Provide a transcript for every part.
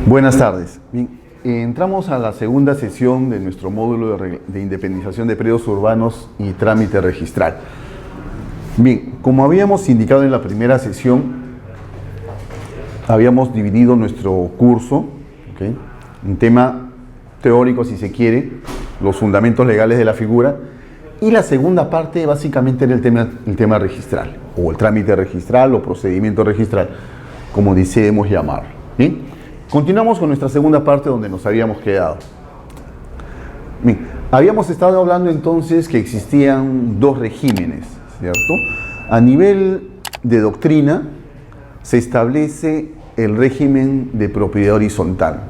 Buenas tardes. Bien, entramos a la segunda sesión de nuestro módulo de independización de predios urbanos y trámite registral. Bien, como habíamos indicado en la primera sesión, habíamos dividido nuestro curso, ¿okay?, en tema teórico, si se quiere, los fundamentos legales de la figura, y la segunda parte básicamente era el tema registral, o el trámite registral o procedimiento registral, como deseemos llamarlo. ¿Bien? Continuamos con nuestra segunda parte donde nos habíamos quedado. Bien, habíamos estado hablando entonces que existían dos regímenes, ¿cierto? A nivel de doctrina se establece el régimen de propiedad horizontal.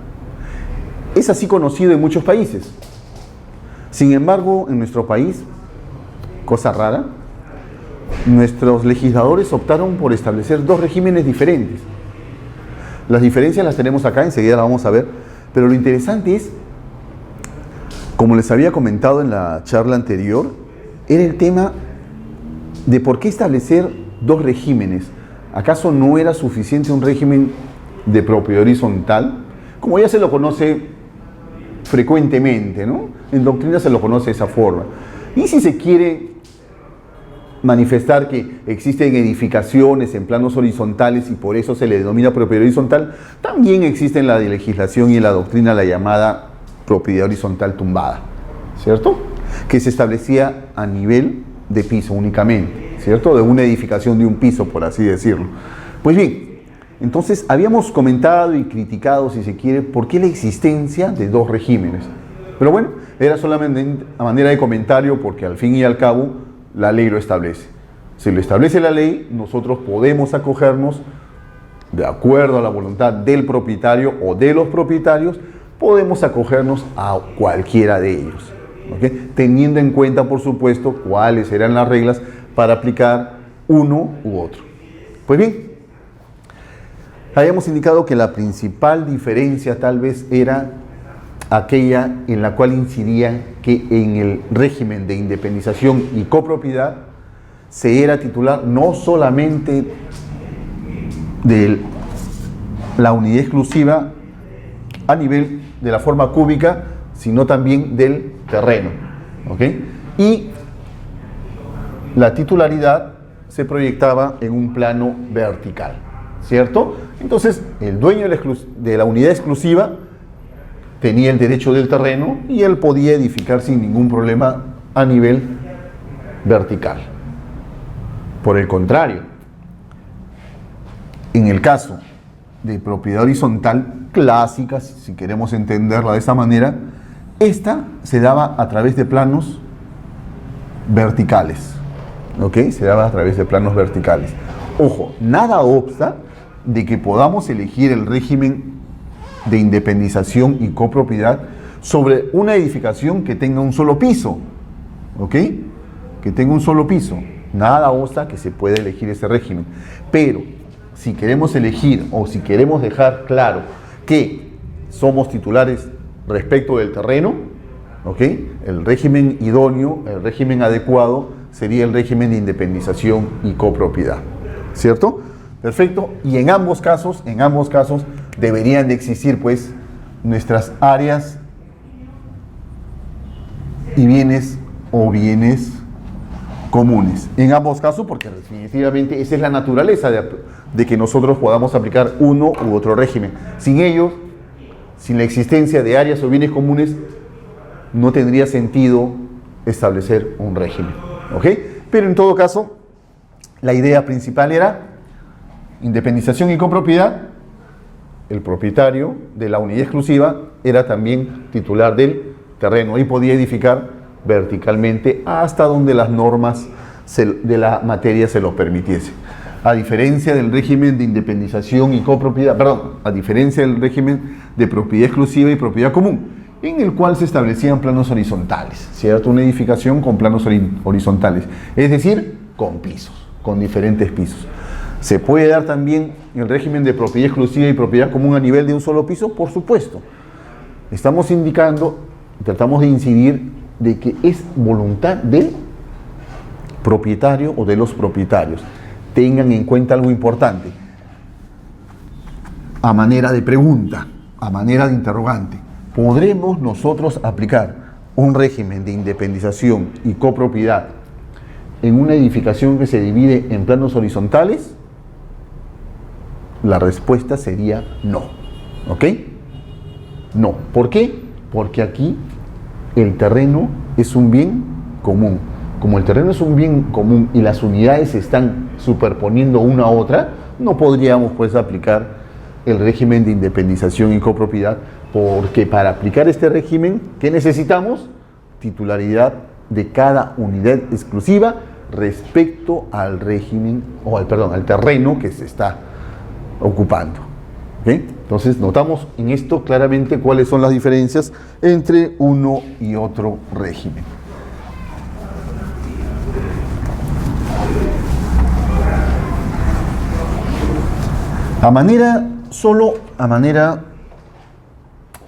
Es así conocido en muchos países. Sin embargo, en nuestro país, cosa rara, nuestros legisladores optaron por establecer dos regímenes diferentes. Las diferencias las tenemos acá, enseguida las vamos a ver, pero lo interesante es, como les había comentado en la charla anterior, era el tema de por qué establecer dos regímenes. ¿Acaso no era suficiente un régimen de propiedad horizontal? Como ya se lo conoce frecuentemente, ¿no? En doctrina se lo conoce de esa forma. Y si se quiere manifestar que existen edificaciones en planos horizontales y por eso se le denomina propiedad horizontal, también existe en la legislación y en la doctrina la llamada propiedad horizontal tumbada, ¿cierto? Que se establecía a nivel de piso únicamente, ¿cierto? De una edificación de un piso, por así decirlo. Pues bien, entonces habíamos comentado y criticado, si se quiere, por qué la existencia de dos regímenes. Pero bueno, era solamente a manera de comentario porque al fin y al cabo la ley lo establece. Si lo establece la ley, nosotros podemos acogernos, de acuerdo a la voluntad del propietario o de los propietarios, podemos acogernos a cualquiera de ellos, ¿okay?, teniendo en cuenta, por supuesto, cuáles eran las reglas para aplicar uno u otro. Pues bien, habíamos indicado que la principal diferencia tal vez era aquella en la cual incidía que en el régimen de independización y copropiedad se era titular no solamente de la unidad exclusiva a nivel de la forma cúbica, sino también del terreno, ¿ok? Y la titularidad se proyectaba en un plano vertical, ¿cierto? Entonces, el dueño de la unidad exclusiva tenía el derecho del terreno y él podía edificar sin ningún problema a nivel vertical. Por el contrario, en el caso de propiedad horizontal clásica, si queremos entenderla de esa manera, esta se daba a través de planos verticales, ¿ok? Se daba a través de planos verticales. Ojo, nada obsta de que podamos elegir el régimen de independización y copropiedad sobre una edificación que tenga un solo piso, ¿ok? Que tenga un solo piso. Nada obsta que se pueda elegir ese régimen. Pero si queremos elegir o si queremos dejar claro que somos titulares respecto del terreno, ¿ok?, el régimen idóneo, el régimen adecuado sería el régimen de independización y copropiedad, ¿cierto? Perfecto. Y en ambos casos deberían de existir pues nuestras áreas y bienes o bienes comunes. En ambos casos, porque definitivamente esa es la naturaleza de que nosotros podamos aplicar uno u otro régimen. Sin ellos, sin la existencia de áreas o bienes comunes, no tendría sentido establecer un régimen, ¿ok? Pero en todo caso, la idea principal era independización y copropiedad. El propietario de la unidad exclusiva era también titular del terreno y podía edificar verticalmente hasta donde las normas de la materia se lo permitiese. A diferencia del régimen de independización y copropiedad, a diferencia del régimen de propiedad exclusiva y propiedad común, en el cual se establecían planos horizontales, ¿cierto? Una edificación con planos horizontales, es decir, con pisos, con diferentes pisos. ¿Se puede dar también el régimen de propiedad exclusiva y propiedad común a nivel de un solo piso? Por supuesto. Estamos indicando, tratamos de incidir de que es voluntad del propietario o de los propietarios. Tengan en cuenta algo importante. A manera de pregunta, a manera de interrogante, ¿podremos nosotros aplicar un régimen de independización y copropiedad en una edificación que se divide en planos horizontales? La respuesta sería no. ¿Ok? No. ¿Por qué? Porque aquí el terreno es un bien común. Como el terreno es un bien común y las unidades se están superponiendo una a otra, no podríamos pues aplicar el régimen de independización y copropiedad, porque para aplicar este régimen, ¿qué necesitamos? Titularidad de cada unidad exclusiva respecto al régimen, al terreno que se está ocupando. ¿Okay? Entonces notamos en esto claramente cuáles son las diferencias entre uno y otro régimen. Solo a manera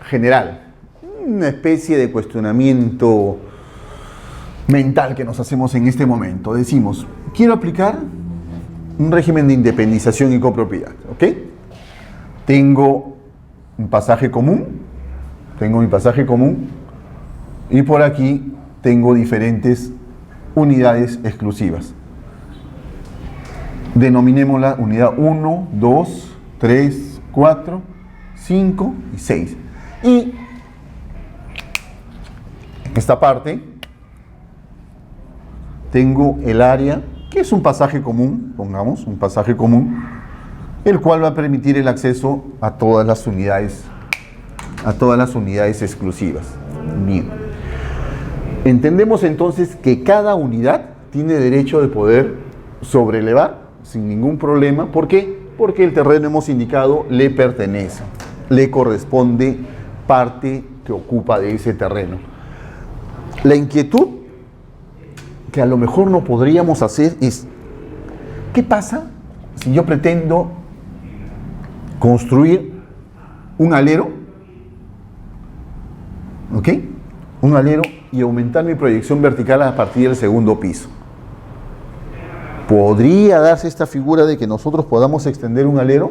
general, una especie de cuestionamiento mental que nos hacemos en este momento. Decimos, quiero aplicar un régimen de independización y copropiedad, ¿ok? Tengo mi pasaje común y por aquí tengo diferentes unidades exclusivas. Denominémosla unidad 1, 2, 3, 4, 5 y 6. Y en esta parte tengo el área, que es un pasaje común, pongamos, un pasaje común, el cual va a permitir el acceso a todas las unidades exclusivas. Bien. Entendemos entonces que cada unidad tiene derecho de poder sobrelevar sin ningún problema. ¿Por qué? Porque el terreno, hemos indicado, le pertenece, le corresponde parte que ocupa de ese terreno. La inquietud que a lo mejor no podríamos hacer es, ¿qué pasa si yo pretendo construir un alero? ¿Ok? Un alero y aumentar mi proyección vertical a partir del segundo piso. ¿Podría darse esta figura de que nosotros podamos extender un alero?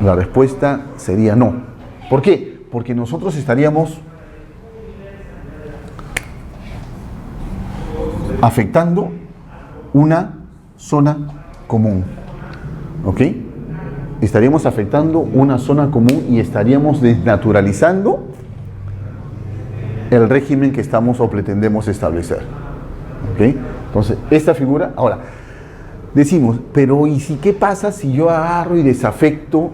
La respuesta sería no. ¿Por qué? Porque nosotros estaríamos afectando una zona común. ¿Ok? Estaríamos afectando una zona común y estaríamos desnaturalizando el régimen que estamos o pretendemos establecer. ¿Ok? Entonces, esta figura, ahora, decimos, pero ¿y si qué pasa si yo agarro y desafecto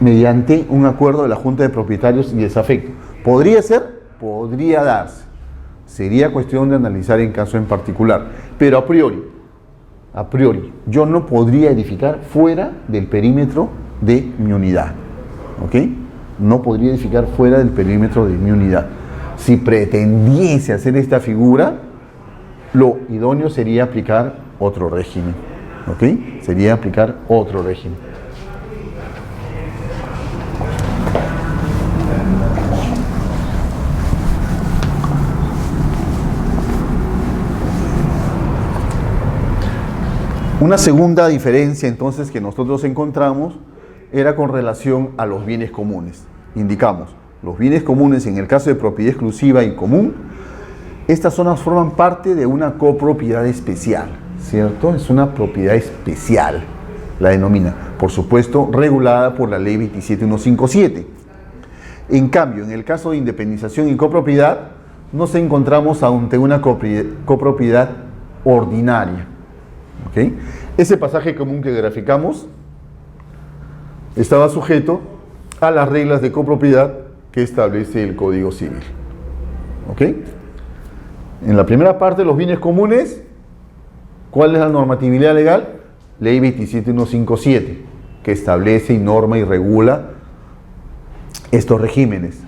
mediante un acuerdo de la Junta de Propietarios y desafecto? ¿Podría ser? Podría darse. Sería cuestión de analizar en caso en particular. Pero a priori, yo no podría edificar fuera del perímetro de mi unidad. ¿Ok? No podría edificar fuera del perímetro de mi unidad. Si pretendiese hacer esta figura, lo idóneo sería aplicar otro régimen. ¿Ok? Sería aplicar otro régimen. Una segunda diferencia entonces que nosotros encontramos era con relación a los bienes comunes. Indicamos, los bienes comunes en el caso de propiedad exclusiva y común, estas zonas forman parte de una copropiedad especial, ¿cierto? Es una propiedad especial, la denomina, por supuesto, regulada por la ley 27157. En cambio, en el caso de independización y copropiedad, nos encontramos ante una copropiedad ordinaria. ¿Ok? Ese pasaje común que graficamos estaba sujeto a las reglas de copropiedad que establece el Código Civil. ¿Ok? En la primera parte, los bienes comunes, ¿cuál es la normatividad legal? Ley 27157, que establece y norma y regula estos regímenes.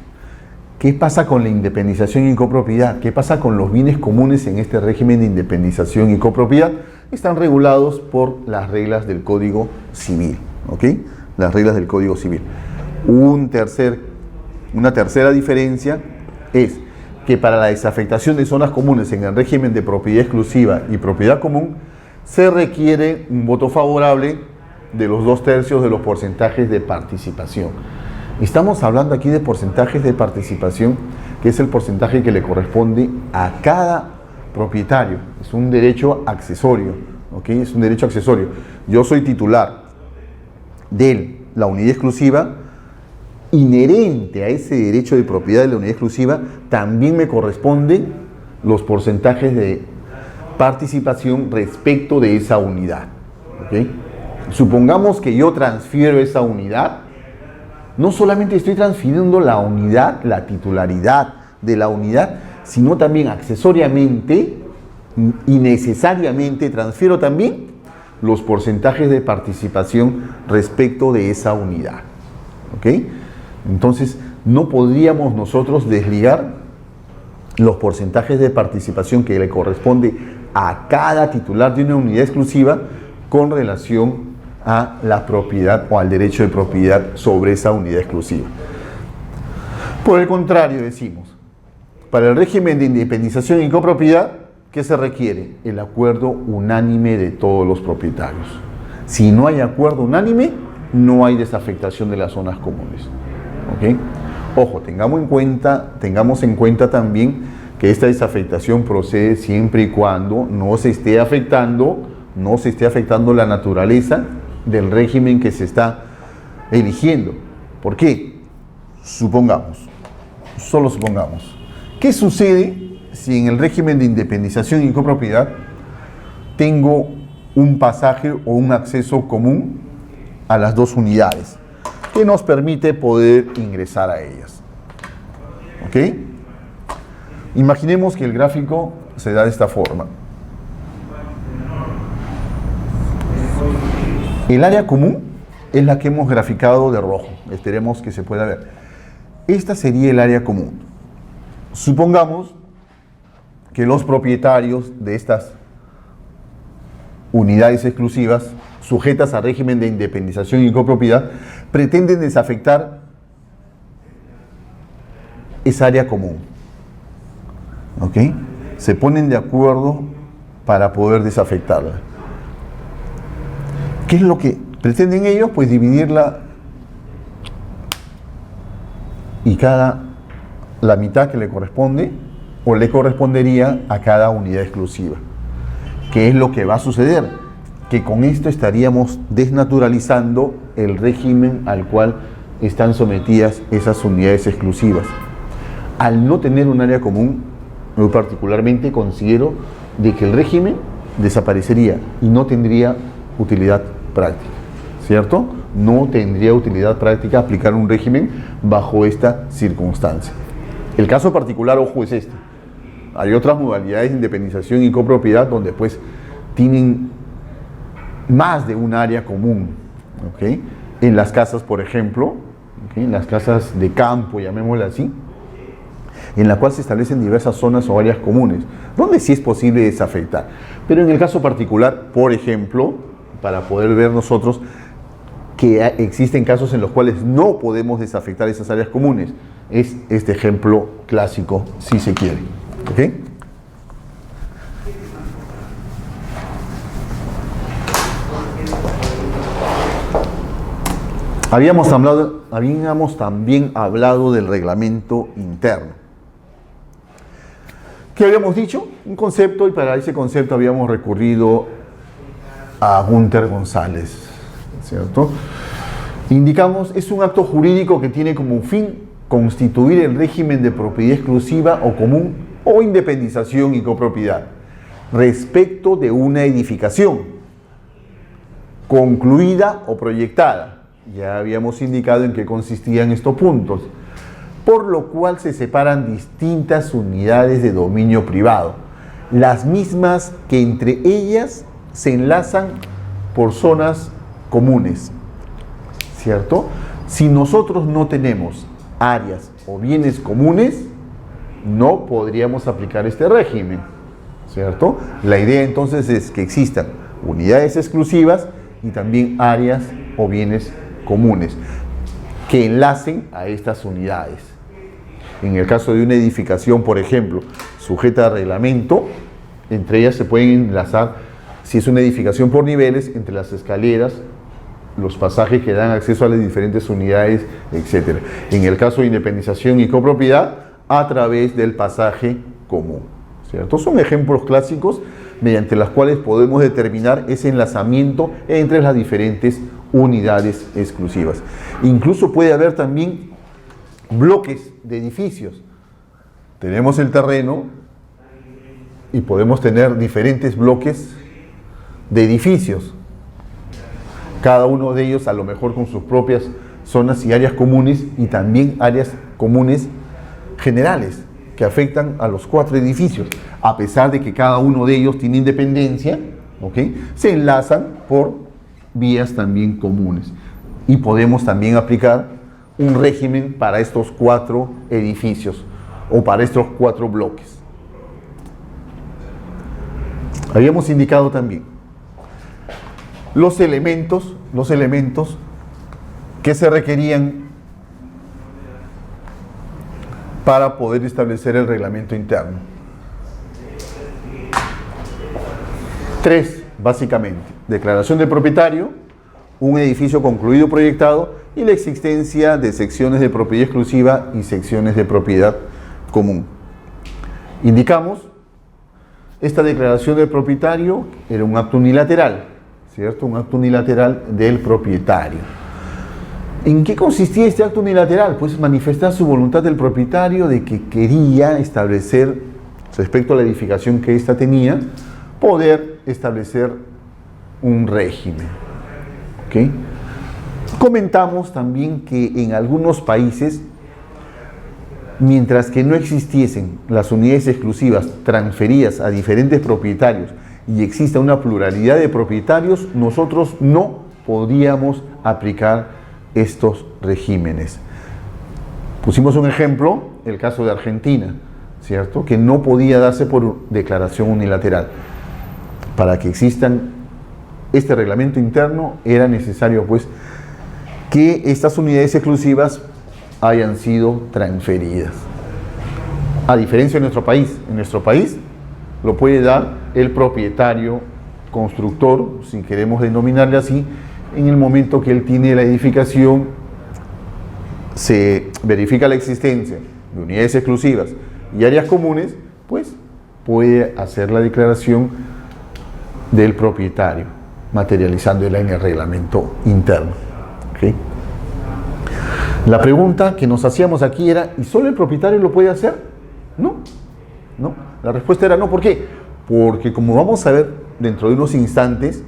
¿Qué pasa con la independización y copropiedad? ¿Qué pasa con los bienes comunes en este régimen de independización y copropiedad? Están regulados por las reglas del Código Civil. ¿Ok? Las reglas del Código Civil. Una tercera diferencia es que para la desafectación de zonas comunes en el régimen de propiedad exclusiva y propiedad común se requiere un voto favorable de los 2/3 de los porcentajes de participación. Estamos hablando aquí de porcentajes de participación, que es el porcentaje que le corresponde a cada propietario. Es un derecho accesorio, ¿ok? Es un derecho accesorio. Yo soy titular de la unidad exclusiva. Inherente a ese derecho de propiedad de la unidad exclusiva, también me corresponden los porcentajes de participación respecto de esa unidad, ¿ok? Supongamos que yo transfiero esa unidad. No solamente estoy transfiriendo la unidad, la titularidad de la unidad, sino también accesoriamente y necesariamente transfiero también los porcentajes de participación respecto de esa unidad, ¿ok? Entonces, no podríamos nosotros desligar los porcentajes de participación que le corresponde a cada titular de una unidad exclusiva con relación a la propiedad o al derecho de propiedad sobre esa unidad exclusiva. Por el contrario, decimos, para el régimen de independización y copropiedad, ¿qué se requiere? El acuerdo unánime de todos los propietarios. Si no hay acuerdo unánime, no hay desafectación de las zonas comunes, ¿ok? Ojo, tengamos en cuenta también que esta desafectación procede siempre y cuando no se esté afectando la naturaleza del régimen que se está eligiendo. ¿Por qué? Solo supongamos. ¿Qué sucede si en el régimen de independización y copropiedad tengo un pasaje o un acceso común a las dos unidades que nos permite poder ingresar a ellas? ¿Ok? Imaginemos que el gráfico se da de esta forma. El área común es la que hemos graficado de rojo. Esperemos que se pueda ver. Esta sería el área común. Supongamos que los propietarios de estas unidades exclusivas, sujetas a régimen de independización y copropiedad, pretenden desafectar esa área común. ¿Ok? Se ponen de acuerdo para poder desafectarla. ¿Qué es lo que pretenden ellos? Pues dividirla y la mitad que le corresponde o le correspondería a cada unidad exclusiva. ¿Qué es lo que va a suceder? Que con esto estaríamos desnaturalizando el régimen al cual están sometidas esas unidades exclusivas. Al no tener un área común, yo particularmente considero de que el régimen desaparecería y no tendría utilidad práctica, ¿cierto? No tendría utilidad práctica aplicar un régimen bajo esta circunstancia. El caso particular, ojo, es este. Hay otras modalidades de independización y copropiedad donde pues tienen más de un área común, ¿ok? En las casas, por ejemplo, ¿ok? En las casas de campo, llamémoslas así, en la cual se establecen diversas zonas o áreas comunes, donde sí es posible desafectar. Pero en el caso particular, por ejemplo, para poder ver nosotros que existen casos en los cuales no podemos desafectar esas áreas comunes, es este ejemplo clásico, si se quiere. ¿Ok? Habíamos también hablado del reglamento interno. ¿Qué habíamos dicho? Un concepto, y para ese concepto habíamos recurrido a Gunther González, ¿cierto? Indicamos, es un acto jurídico que tiene como fin constituir el régimen de propiedad exclusiva o común o independización y copropiedad respecto de una edificación concluida o proyectada. Ya habíamos indicado en qué consistían estos puntos, por lo cual se separan distintas unidades de dominio privado, las mismas que entre ellas se enlazan por zonas comunes, ¿cierto? Si nosotros no tenemos áreas o bienes comunes, no podríamos aplicar este régimen, ¿cierto? La idea entonces es que existan unidades exclusivas y también áreas o bienes comunes que enlacen a estas unidades. En el caso de una edificación, por ejemplo, sujeta a reglamento, entre ellas se pueden enlazar, si es una edificación por niveles, entre las escaleras los pasajes que dan acceso a las diferentes unidades, etc. En el caso de independización y copropiedad, a través del pasaje común, ¿cierto? Son ejemplos clásicos mediante los cuales podemos determinar ese enlazamiento entre las diferentes unidades exclusivas. Incluso puede haber también bloques de edificios. Tenemos el terreno y podemos tener diferentes bloques de edificios, cada uno de ellos a lo mejor con sus propias zonas y áreas comunes, y también áreas comunes generales que afectan a los 4 edificios, a pesar de que cada uno de ellos tiene independencia, ¿okay? Se enlazan por vías también comunes, y podemos también aplicar un régimen para estos 4 edificios o para estos 4 bloques. Habíamos indicado también los elementos que se requerían para poder establecer el reglamento interno. 3, básicamente: declaración del propietario, un edificio concluido proyectado y la existencia de secciones de propiedad exclusiva y secciones de propiedad común. Indicamos, esta declaración del propietario era un acto unilateral, ¿cierto? Un acto unilateral del propietario. ¿En qué consistía este acto unilateral? Pues manifestar su voluntad del propietario de que quería establecer, respecto a la edificación que ésta tenía, poder establecer un régimen. ¿Okay? Comentamos también que en algunos países, mientras que no existiesen las unidades exclusivas transferidas a diferentes propietarios y exista una pluralidad de propietarios, nosotros no podríamos aplicar estos regímenes. Pusimos un ejemplo, el caso de Argentina, ¿cierto? Que no podía darse por declaración unilateral. Para que existan este reglamento interno era necesario, pues, que estas unidades exclusivas hayan sido transferidas. A diferencia de nuestro país, en nuestro país lo puede dar el propietario constructor, si queremos denominarle así, en el momento que él tiene la edificación, se verifica la existencia de unidades exclusivas y áreas comunes, pues puede hacer la declaración del propietario, materializándola en el reglamento interno. ¿Okay? La pregunta que nos hacíamos aquí era, ¿y solo el propietario lo puede hacer? No. La respuesta era no. ¿Por qué? Porque, como vamos a ver dentro de unos instantes,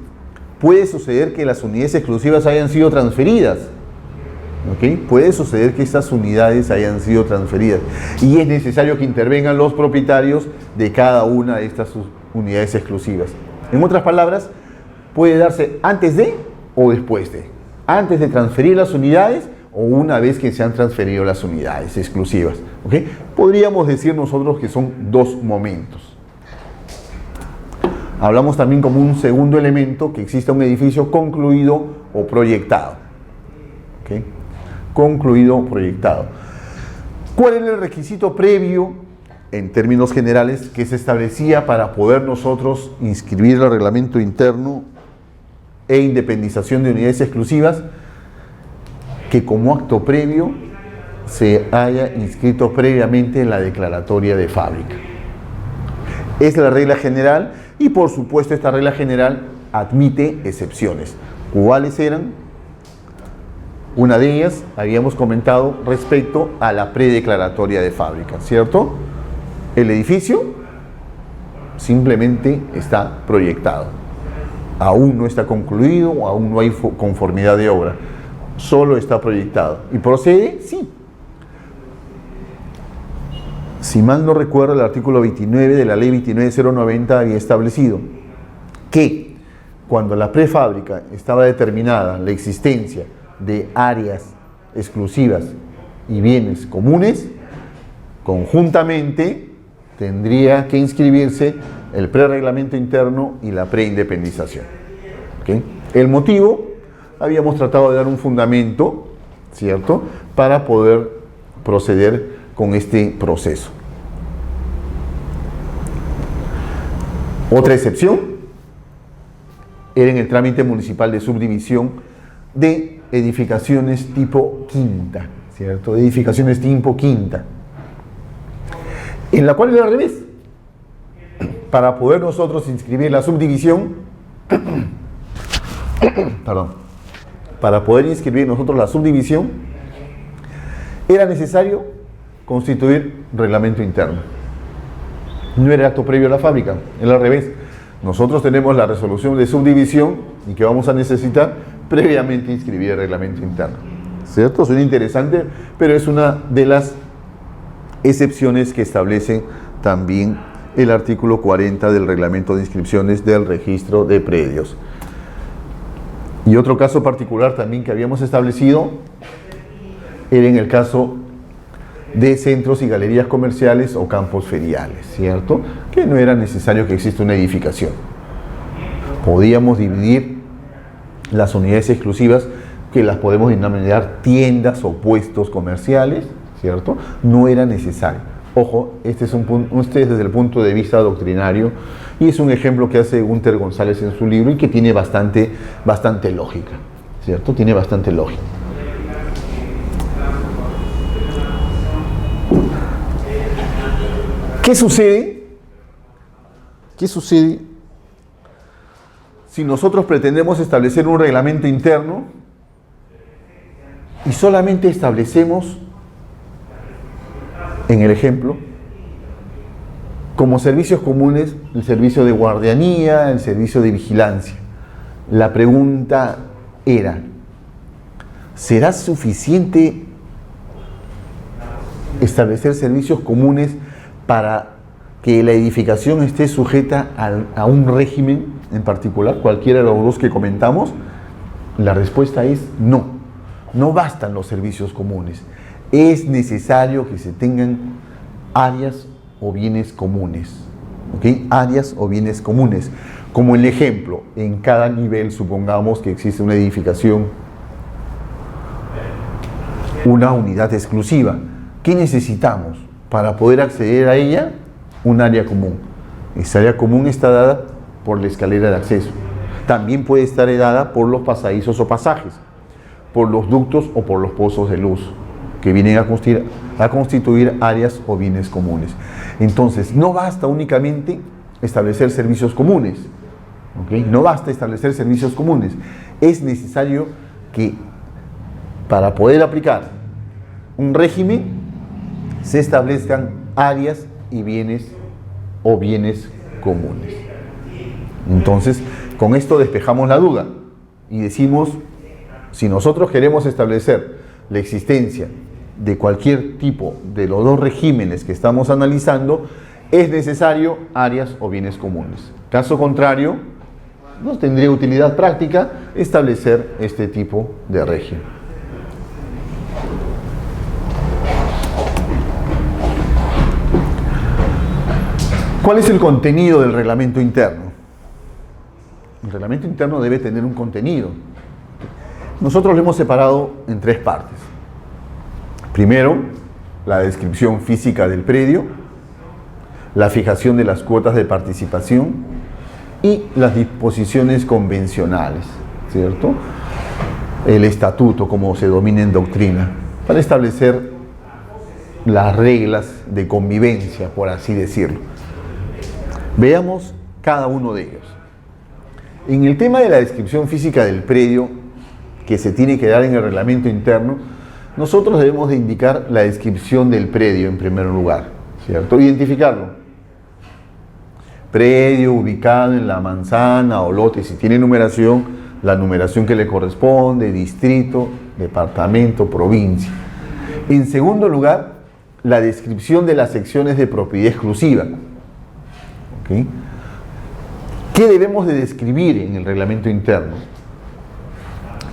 puede suceder que las unidades exclusivas hayan sido transferidas. ¿Okay? Puede suceder que estas unidades hayan sido transferidas y es necesario que intervengan los propietarios de cada una de estas unidades exclusivas. En otras palabras, puede darse antes de o después de. Antes de transferir las unidades o una vez que se han transferido las unidades exclusivas. ¿Okay? Podríamos decir nosotros que son 2 momentos. Hablamos también como un segundo elemento que exista un edificio concluido o proyectado. ¿Okay? Concluido o proyectado. ¿Cuál era el requisito previo, en términos generales, que se establecía para poder nosotros inscribir el reglamento interno e independización de unidades exclusivas? Que como acto previo se haya inscrito previamente en la declaratoria de fábrica. Es la regla general y, por supuesto, esta regla general admite excepciones. ¿Cuáles eran? Una de ellas habíamos comentado respecto a la predeclaratoria de fábrica, ¿cierto? El edificio simplemente está proyectado. Aún no está concluido o aún no hay conformidad de obra. Solo está proyectado. ¿Y procede? Sí. Si mal no recuerdo, el artículo 29 de la ley 29090 había establecido que cuando la prefábrica estaba determinada la existencia de áreas exclusivas y bienes comunes, conjuntamente tendría que inscribirse el prereglamento interno y la preindependización. ¿Okay? El motivo, habíamos tratado de dar un fundamento, ¿cierto?, para poder proceder con este proceso. Otra excepción era en el trámite municipal de subdivisión de edificaciones tipo quinta, ¿cierto? De edificaciones tipo quinta, en la cual era al revés. Para poder nosotros inscribir la subdivisión, perdón, para poder inscribir nosotros la subdivisión, era necesario constituir reglamento interno. No era acto previo a la fábrica, era al revés. Nosotros tenemos la resolución de subdivisión y que vamos a necesitar previamente inscribir el reglamento interno, ¿cierto? Suena interesante, pero es una de las excepciones que establece también el artículo 40 del reglamento de inscripciones del registro de predios. Y otro caso particular también que habíamos establecido era en el caso de centros y galerías comerciales o campos feriales, ¿cierto? Que no era necesario que exista una edificación. Podíamos dividir las unidades exclusivas, que las podemos denominar tiendas o puestos comerciales, ¿cierto? No era necesario. Ojo, este es desde el punto de vista doctrinario, y es un ejemplo que hace Gunter González en su libro y que tiene bastante lógica, ¿cierto? Tiene bastante lógica. ¿Qué sucede? ¿Qué sucede si nosotros pretendemos establecer un reglamento interno y solamente establecemos, en el ejemplo, como servicios comunes, el servicio de guardianía, el servicio de vigilancia? La pregunta era, ¿será suficiente establecer servicios comunes para que la edificación esté sujeta a un régimen en particular, cualquiera de los dos que comentamos? La respuesta es no. No bastan los servicios comunes. Es necesario que se tengan áreas o bienes comunes, ¿ok? Áreas o bienes comunes. Como el ejemplo, en cada nivel, supongamos que existe una edificación, una unidad exclusiva. ¿Qué necesitamos para poder acceder a ella? Un área común. Esa área común está dada por la escalera de acceso. También puede estar dada por los pasadizos o pasajes, por los ductos o por los pozos de luz, que vienen a constituir áreas o bienes comunes. Entonces, no basta únicamente establecer servicios comunes, ¿ok? No basta establecer servicios comunes. Es necesario que, para poder aplicar un régimen, se establezcan áreas y bienes o bienes comunes. Entonces, con esto despejamos la duda y decimos, si nosotros queremos establecer la existencia de cualquier tipo de los dos regímenes que estamos analizando, es necesario áreas o bienes comunes. Caso contrario, no tendría utilidad práctica establecer este tipo de régimen. ¿Cuál es el contenido del reglamento interno? El reglamento interno debe tener un contenido. Nosotros lo hemos separado en tres partes. Primero, la descripción física del predio, la fijación de las cuotas de participación y las disposiciones convencionales, ¿cierto? El estatuto, como se domina en doctrina, para establecer las reglas de convivencia, por así decirlo. Veamos cada uno de ellos. En el tema de la descripción física del predio, que se tiene que dar en el reglamento interno, nosotros debemos de indicar la descripción del predio en primer lugar, ¿cierto? Identificarlo. Predio ubicado en la manzana o lote, si tiene numeración, la numeración que le corresponde, distrito, departamento, provincia. En segundo lugar, la descripción de las secciones de propiedad exclusiva. ¿Okay? ¿Qué debemos de describir en el reglamento interno?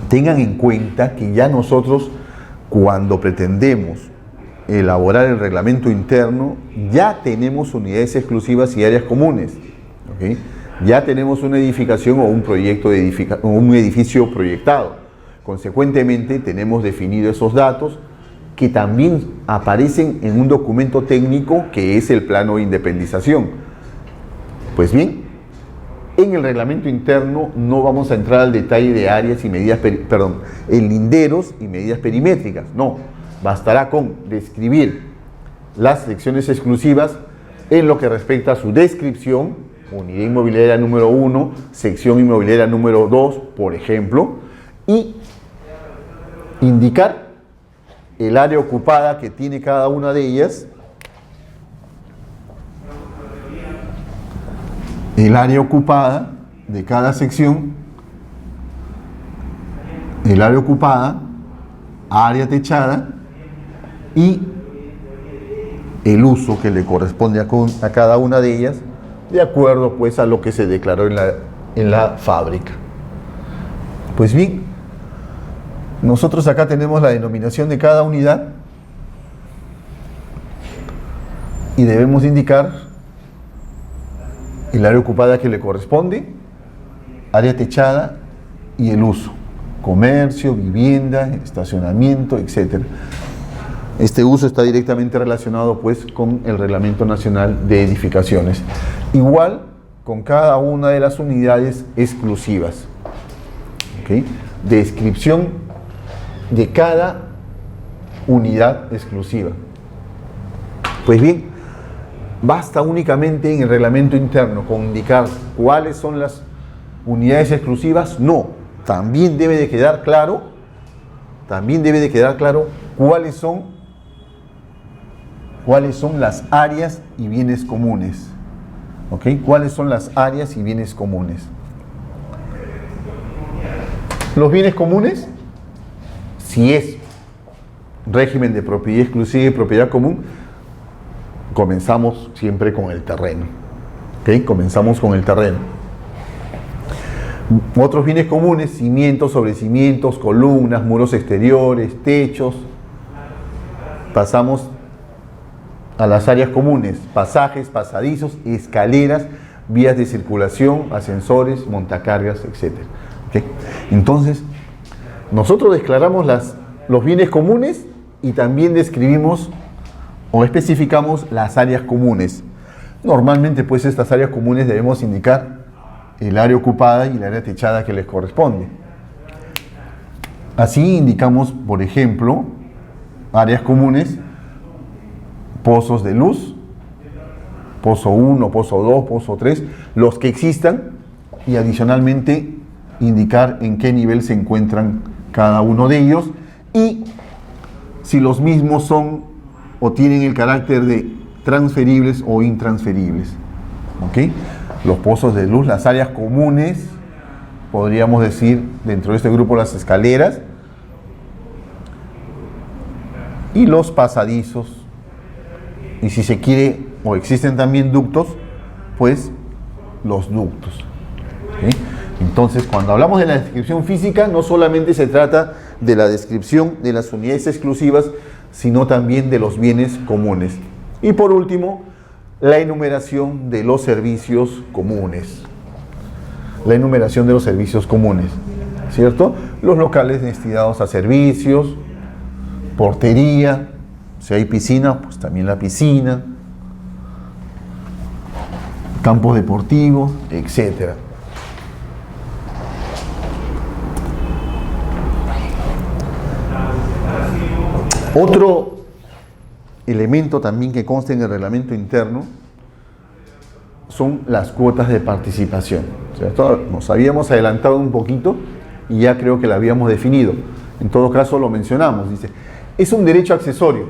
Tengan en cuenta que ya nosotros, cuando pretendemos elaborar el reglamento interno, ya tenemos unidades exclusivas y áreas comunes, ¿okay? Ya tenemos una edificación o un proyecto de un edificio proyectado. Consecuentemente, tenemos definidos esos datos que también aparecen en un documento técnico que es el plano de independización. Pues bien, En el reglamento interno no vamos a entrar al detalle de áreas y medidas, en linderos y medidas perimétricas. No, bastará con describir las secciones exclusivas en lo que respecta a su descripción, unidad inmobiliaria número 1, sección inmobiliaria número 2, por ejemplo, y indicar el área ocupada que tiene cada una de ellas, el área ocupada de cada sección, el área ocupada, área techada y el uso que le corresponde a cada una de ellas, de acuerdo pues a lo que se declaró en la fábrica. Pues bien, nosotros acá tenemos la denominación de cada unidad y debemos indicar el área ocupada que le corresponde, área techada y el uso, comercio, vivienda, estacionamiento, etc. Este uso está directamente relacionado pues con el Reglamento Nacional de Edificaciones. Igual con cada una de las unidades exclusivas. ¿Okay? Descripción de cada unidad exclusiva. Pues bien, basta únicamente en el reglamento interno con indicar cuáles son las unidades exclusivas. No, también debe de quedar claro cuáles son las áreas y bienes comunes. ¿Ok? ¿Cuáles son las áreas y bienes comunes? Los bienes comunes, si es régimen de propiedad exclusiva y propiedad común, comenzamos siempre con el terreno. ¿Ok? Comenzamos con el terreno. Otros bienes comunes, cimientos, sobre cimientos, columnas, muros exteriores, techos. Pasamos a las áreas comunes, pasajes, pasadizos, escaleras, vías de circulación, ascensores, montacargas, etc. ¿Okay? Entonces, nosotros declaramos los bienes comunes y también describimos o especificamos las áreas comunes. Normalmente, pues, estas áreas comunes debemos indicar el área ocupada y el área techada que les corresponde. Así indicamos, por ejemplo, áreas comunes: pozos de luz, pozo 1, pozo 2, pozo 3, los que existan, y adicionalmente indicar en qué nivel se encuentran cada uno de ellos y si los mismos son o tienen el carácter de transferibles o intransferibles. ¿Ok? Los pozos de luz, las áreas comunes, podríamos decir dentro de este grupo las escaleras y los pasadizos. Y si se quiere o existen también ductos, pues los ductos. ¿Okay? Entonces, cuando hablamos de la descripción física, no solamente se trata de la descripción de las unidades exclusivas, sino también de los bienes comunes. Y por último, la enumeración de los servicios comunes. La enumeración de los servicios comunes, ¿cierto? Los locales destinados a servicios, portería, si hay piscina, pues también la piscina, campos deportivos, etc. Otro elemento también que consta en el reglamento interno son las cuotas de participación. ¿Cierto? Nos habíamos adelantado un poquito y ya creo que la habíamos definido. En todo caso lo mencionamos. Dice, es un derecho accesorio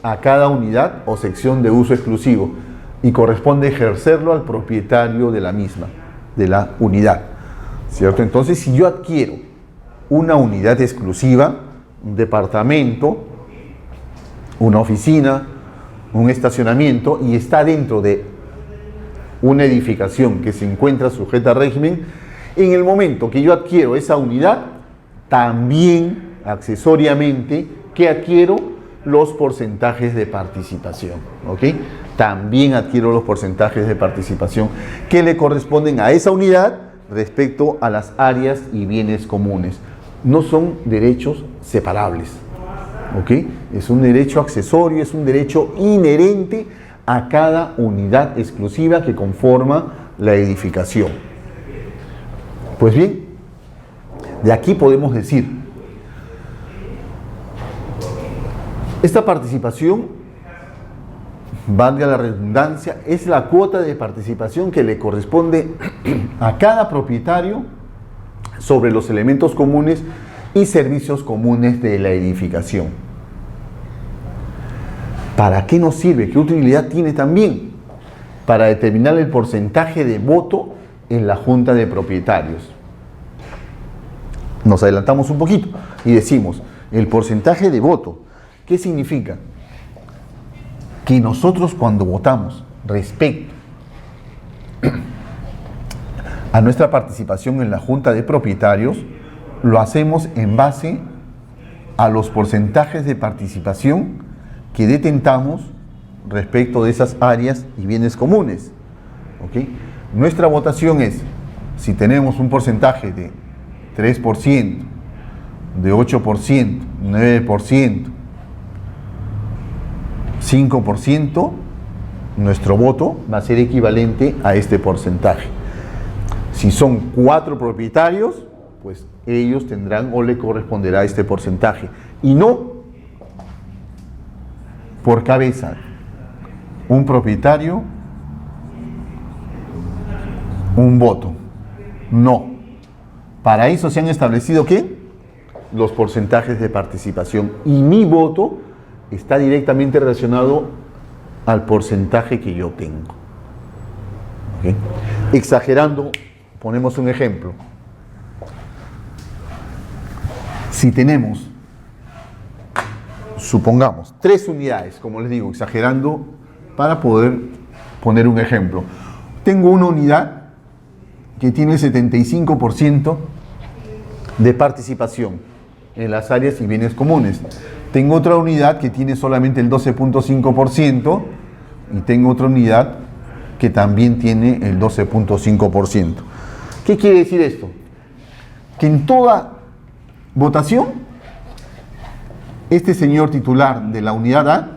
a cada unidad o sección de uso exclusivo y corresponde ejercerlo al propietario de la misma, de la unidad. ¿Cierto? Entonces, si yo adquiero una unidad exclusiva, un departamento, una oficina, un estacionamiento, y está dentro de una edificación que se encuentra sujeta a régimen, en el momento que yo adquiero esa unidad, también accesoriamente que adquiero los porcentajes de participación. ¿Ok? También adquiero los porcentajes de participación que le corresponden a esa unidad respecto a las áreas y bienes comunes. No son derechos separables. ¿Ok? Es un derecho accesorio, es un derecho inherente a cada unidad exclusiva que conforma la edificación. Pues bien, de aquí podemos decir, esta participación, valga la redundancia, es la cuota de participación que le corresponde a cada propietario sobre los elementos comunes y servicios comunes de la edificación. ¿Para qué nos sirve? ¿Qué utilidad tiene también? Para determinar el porcentaje de voto en la junta de propietarios. Nos adelantamos un poquito y decimos, el porcentaje de voto, ¿qué significa? Que nosotros cuando votamos respecto a nuestra participación en la junta de propietarios, lo hacemos en base a los porcentajes de participación que detentamos respecto de esas áreas y bienes comunes. ¿Ok? Nuestra votación es, si tenemos un porcentaje de 3%, de 8%, 9%, 5%, nuestro voto va a ser equivalente a este porcentaje. Si son 4 propietarios, pues ellos tendrán o le corresponderá este porcentaje. Y no por cabeza. Un propietario, un voto. No. Para eso se han establecido ¿qué? Los porcentajes de participación. Y mi voto está directamente relacionado al porcentaje que yo tengo. ¿Okay? Exagerando, ponemos un ejemplo. Si tenemos, supongamos, 3 unidades, como les digo, exagerando para poder poner un ejemplo. Tengo una unidad que tiene el 75% de participación en las áreas y bienes comunes. Tengo otra unidad que tiene solamente el 12.5% y tengo otra unidad que también tiene el 12.5%. ¿Qué quiere decir esto? Que en toda votación, este señor titular de la unidad A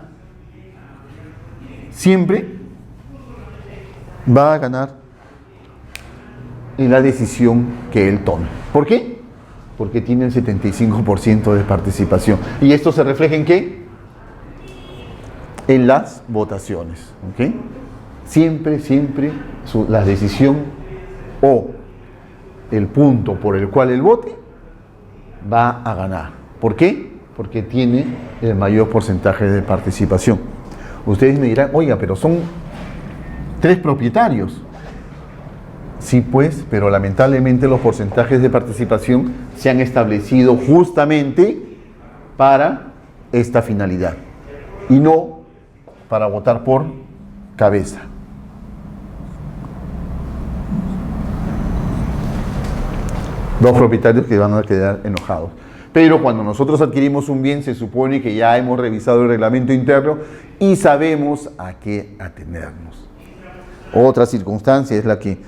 siempre va a ganar en la decisión que él tome. ¿Por qué? Porque tiene el 75% de participación. ¿Y esto se refleja en qué? En las votaciones. ¿Okay? Siempre la decisión o el punto por el cual él vote va a ganar. ¿Por qué? Porque tiene el mayor porcentaje de participación. Ustedes me dirán, oiga, pero son 3 propietarios. Sí, pues, pero lamentablemente los porcentajes de participación se han establecido justamente para esta finalidad y no para votar por cabeza. Dos propietarios que van a quedar enojados. Pero cuando nosotros adquirimos un bien, se supone que ya hemos revisado el reglamento interno y sabemos a qué atenernos. Otra circunstancia es la que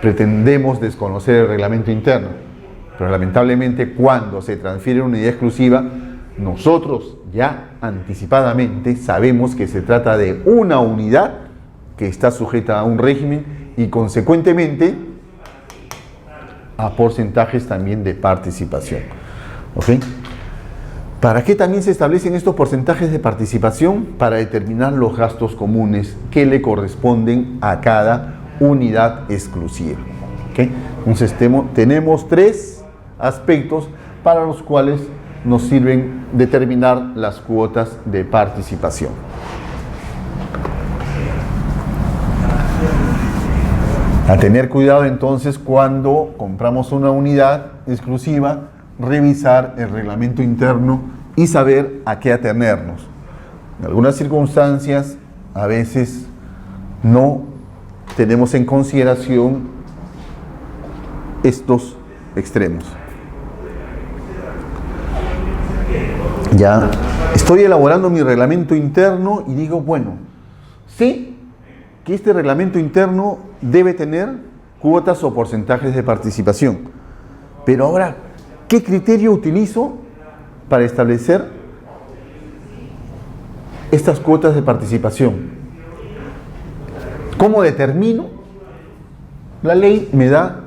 pretendemos desconocer el reglamento interno, pero lamentablemente cuando se transfiere una unidad exclusiva, nosotros ya anticipadamente sabemos que se trata de una unidad que está sujeta a un régimen y consecuentemente a porcentajes también de participación. ¿Okay? ¿Para qué también se establecen estos porcentajes de participación? Para determinar los gastos comunes que le corresponden a cada unidad exclusiva. ¿Okay? Entonces tenemos 3 aspectos para los cuales nos sirven determinar las cuotas de participación. A tener cuidado entonces cuando compramos una unidad exclusiva, revisar el reglamento interno y saber a qué atenernos. En algunas circunstancias, a veces no tenemos en consideración estos extremos. Ya estoy elaborando mi reglamento interno y digo, bueno, sé que este reglamento interno debe tener cuotas o porcentajes de participación. Pero ahora, ¿qué criterio utilizo para establecer estas cuotas de participación? ¿Cómo determino? La ley me da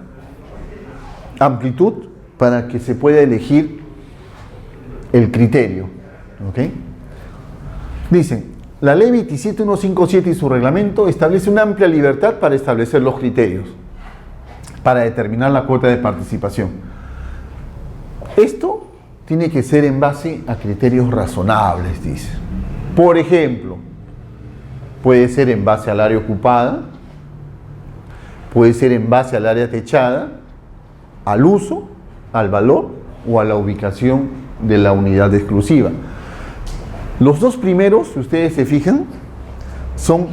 amplitud para que se pueda elegir el criterio. ¿Ok? Dicen, la ley 27157 y su reglamento establece una amplia libertad para establecer los criterios, para determinar la cuota de participación. Esto tiene que ser en base a criterios razonables, dice. Por ejemplo, puede ser en base al área ocupada, puede ser en base al área techada, al uso, al valor o a la ubicación de la unidad exclusiva. Los dos primeros, si ustedes se fijan, son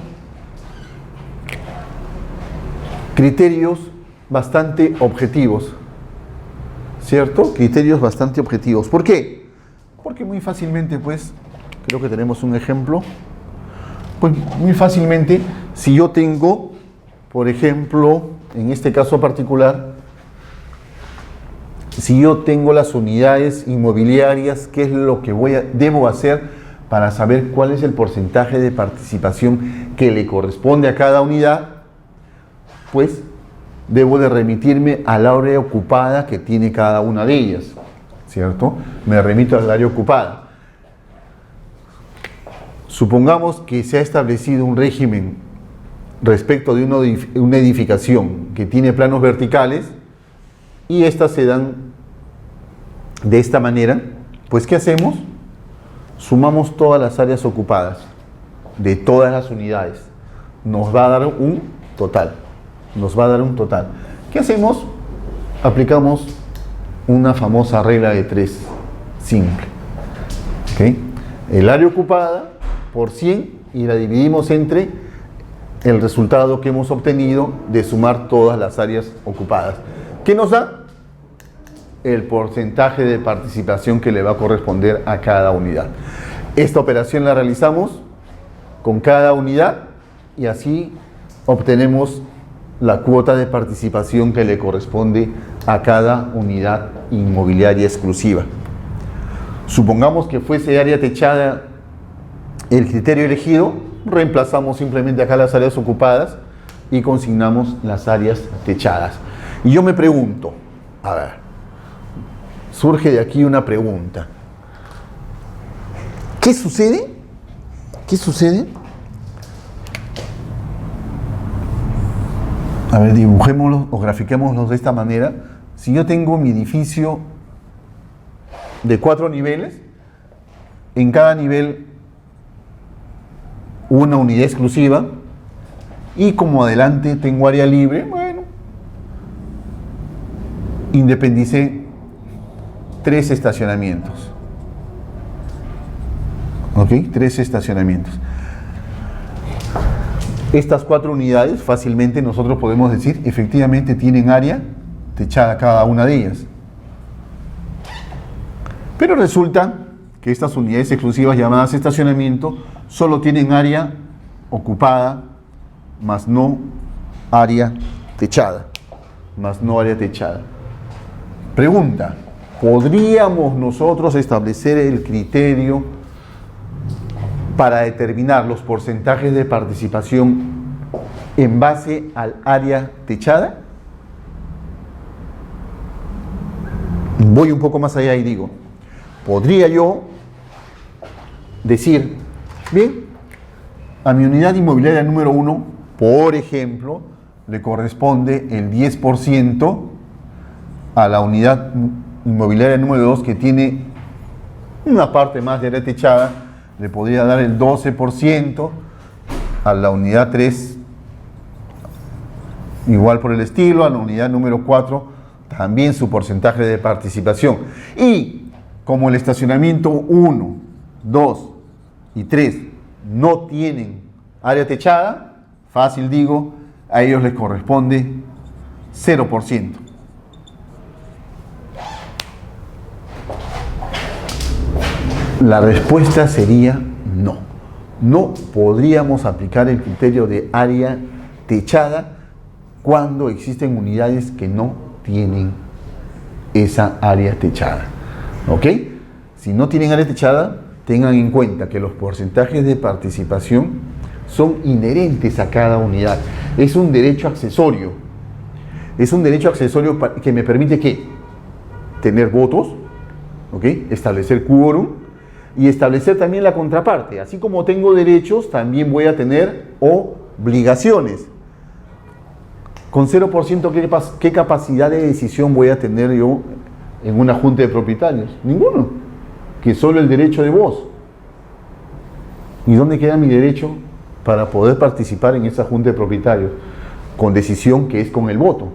criterios bastante objetivos, ¿cierto? Criterios bastante objetivos. ¿Por qué? Porque muy fácilmente, pues, creo que tenemos un ejemplo. Pues muy fácilmente, si yo tengo, por ejemplo, en este caso particular, si yo tengo las unidades inmobiliarias, ¿qué es lo que debo hacer para saber cuál es el porcentaje de participación que le corresponde a cada unidad? Pues debo de remitirme al área ocupada que tiene cada una de ellas, ¿cierto? Me remito al área ocupada. Supongamos que se ha establecido un régimen respecto de una edificación que tiene planos verticales y estas se dan de esta manera. Pues, ¿qué hacemos? Sumamos todas las áreas ocupadas de todas las unidades. Nos va a dar un total. ¿Qué hacemos? Aplicamos una famosa regla de 3 simple. ¿Okay? El área ocupada por 100 y la dividimos entre el resultado que hemos obtenido de sumar todas las áreas ocupadas. ¿Qué nos da? El porcentaje de participación que le va a corresponder a cada unidad. Esta operación la realizamos con cada unidad y así obtenemos la cuota de participación que le corresponde a cada unidad inmobiliaria exclusiva. Supongamos que fuese área techada el criterio elegido, reemplazamos simplemente acá las áreas ocupadas y consignamos las áreas techadas. Y yo me pregunto, a ver, surge de aquí una pregunta. ¿Qué sucede? A ver, dibujémoslo o grafiquémoslo de esta manera. Si yo tengo mi edificio de 4 niveles, en cada nivel una unidad exclusiva y como adelante tengo área libre, bueno, independicé 3 estacionamientos. ¿Ok? 3 estacionamientos. Estas 4 unidades fácilmente nosotros podemos decir efectivamente tienen área techada cada una de ellas. Pero resulta que estas unidades exclusivas llamadas estacionamiento solo tienen área ocupada más no área techada. Pregunta, ¿podríamos nosotros establecer el criterio para determinar los porcentajes de participación en base al área techada? Voy un poco más allá y digo, ¿podría yo decir, bien, a mi unidad inmobiliaria número 1, por ejemplo, le corresponde el 10%, a la unidad inmobiliaria número 2 que tiene una parte más de área techada, le podría dar el 12%, a la unidad 3 igual por el estilo, a la unidad número 4 también su porcentaje de participación. Y como el estacionamiento 1, 2 y 3 no tienen área techada, fácil digo, a ellos les corresponde 0%. La respuesta sería no. No podríamos aplicar el criterio de área techada cuando existen unidades que no tienen esa área techada. ¿Ok? Si no tienen área techada, tengan en cuenta que los porcentajes de participación son inherentes a cada unidad. Es un derecho accesorio. Es un derecho accesorio que me permite ¿qué? Tener votos, ¿ok? Establecer quórum y establecer también la contraparte. Así como tengo derechos, también voy a tener obligaciones. Con 0%, ¿qué capacidad de decisión voy a tener yo en una junta de propietarios? Ninguno, que solo el derecho de voz. ¿Y dónde queda mi derecho para poder participar en esa junta de propietarios? Con decisión que es con el voto,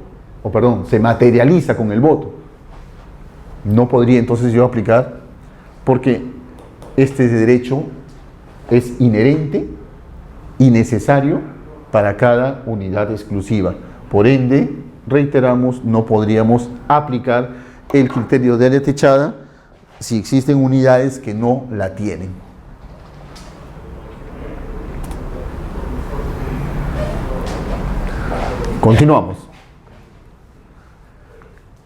o perdón, se materializa con el voto. No podría entonces yo aplicar porque este derecho es inherente y necesario para cada unidad exclusiva. Por ende, reiteramos, no podríamos aplicar el criterio de área techada si existen unidades que no la tienen. Continuamos.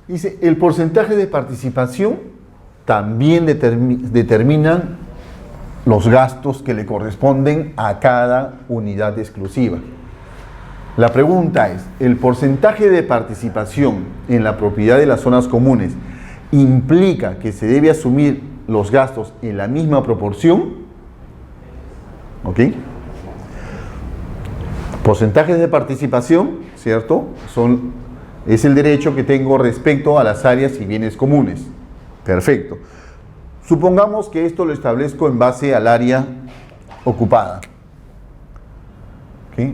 Dice, el porcentaje de participación también determinan los gastos que le corresponden a cada unidad exclusiva. La pregunta es, ¿el porcentaje de participación en la propiedad de las zonas comunes implica que se debe asumir los gastos en la misma proporción? ¿Ok? Porcentajes de participación, ¿cierto? Es el derecho que tengo respecto a las áreas y bienes comunes. Perfecto. Supongamos que esto lo establezco en base al área ocupada. ¿Ok?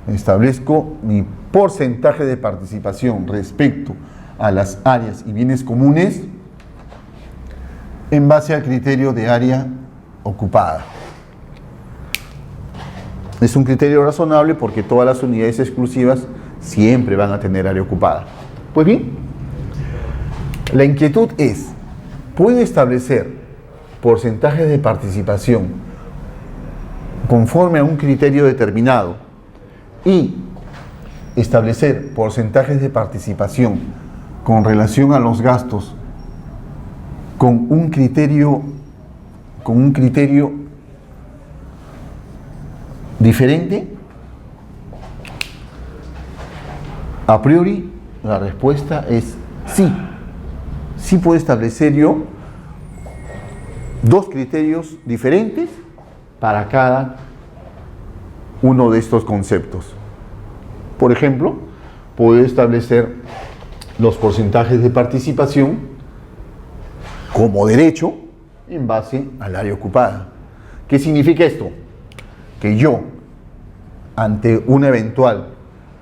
Establezco mi porcentaje de participación respecto a las áreas y bienes comunes en base al criterio de área ocupada. Es un criterio razonable porque todas las unidades exclusivas siempre van a tener área ocupada. Pues bien, la inquietud es, ¿puedo establecer porcentajes de participación conforme a un criterio determinado y establecer porcentajes de participación con relación a los gastos con un criterio diferente? A priori, la respuesta es sí. Sí puedo establecer yo dos criterios diferentes para cada uno de estos conceptos. Por ejemplo, puedo establecer los porcentajes de participación como derecho en base al área ocupada. ¿Qué significa esto? Que yo, ante una eventual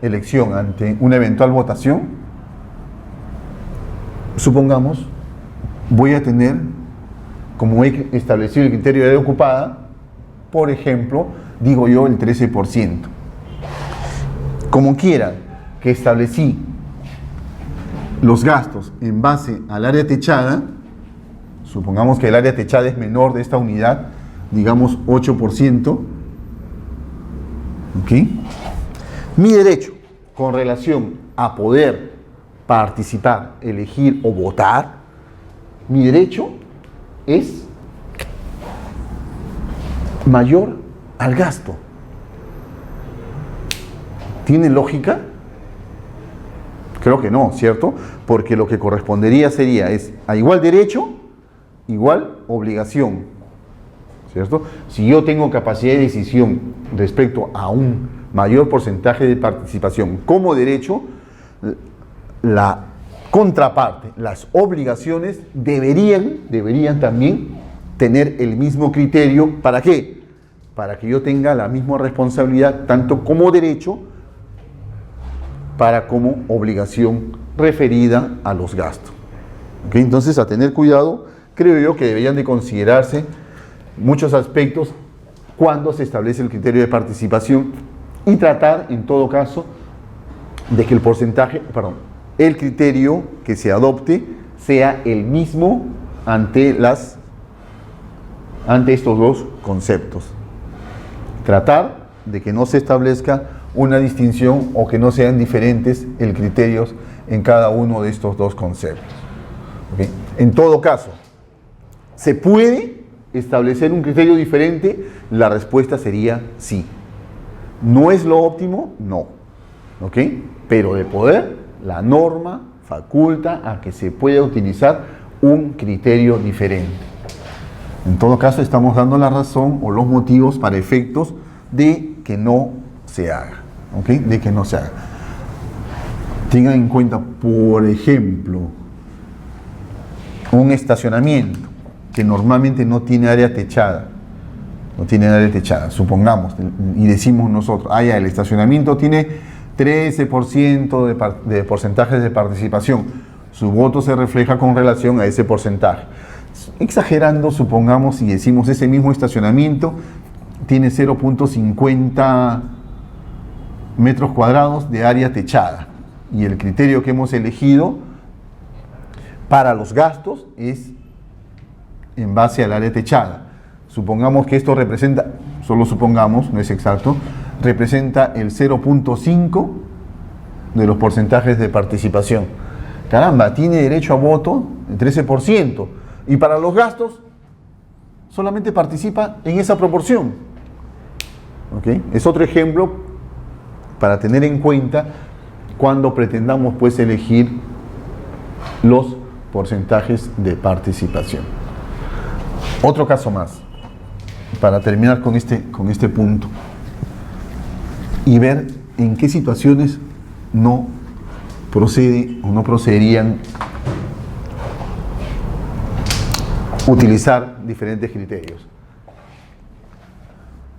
elección, ante una eventual votación, supongamos, voy a tener, como he establecido el criterio de área ocupada, por ejemplo, digo yo el 13%. Como quiera que establecí los gastos en base al área techada, supongamos que el área techada es menor de esta unidad, digamos 8%, ¿ok? Mi derecho con relación a poder participar, elegir o votar, mi derecho es mayor al gasto. ¿Tiene lógica? Creo que no, ¿cierto? Porque lo que correspondería sería a igual derecho, igual obligación, ¿cierto? Si yo tengo capacidad de decisión respecto a un mayor porcentaje de participación como derecho, la contraparte, las obligaciones deberían también tener el mismo criterio. ¿Para qué? Para que yo tenga la misma responsabilidad tanto como derecho para como obligación referida a los gastos. ¿Okay? Entonces, a tener cuidado, creo yo que deberían de considerarse muchos aspectos cuando se establece el criterio de participación y tratar, en todo caso, de que el criterio que se adopte sea el mismo ante estos dos conceptos. Tratar de que no se establezca una distinción o que no sean diferentes el criterios en cada uno de estos dos conceptos. ¿Okay? En todo caso, ¿se puede establecer un criterio diferente? La respuesta sería sí. ¿No es lo óptimo? No. ¿Ok? Pero de poder, la norma faculta a que se pueda utilizar un criterio diferente. En todo caso, estamos dando la razón o los motivos para efectos de que no se haga, ¿ok? De que no se haga. Tengan en cuenta, por ejemplo, un estacionamiento que normalmente no tiene área techada. No tiene área techada, supongamos, y decimos nosotros, el estacionamiento tiene 13% de porcentajes de participación. Su voto se refleja con relación a ese porcentaje. Exagerando, supongamos, y decimos ese mismo estacionamiento tiene 0.50 metros cuadrados de área techada. Y el criterio que hemos elegido para los gastos es en base al área techada. Supongamos que esto representa, solo supongamos, no es exacto, representa el 0.5 de los porcentajes de participación. Caramba, tiene derecho a voto el 13%. Y para los gastos, solamente participa en esa proporción. ¿Okay? Es otro ejemplo para tener en cuenta cuando pretendamos pues elegir los porcentajes de participación. Otro caso más, para terminar con este punto y ver en qué situaciones no procede o no procederían utilizar diferentes criterios.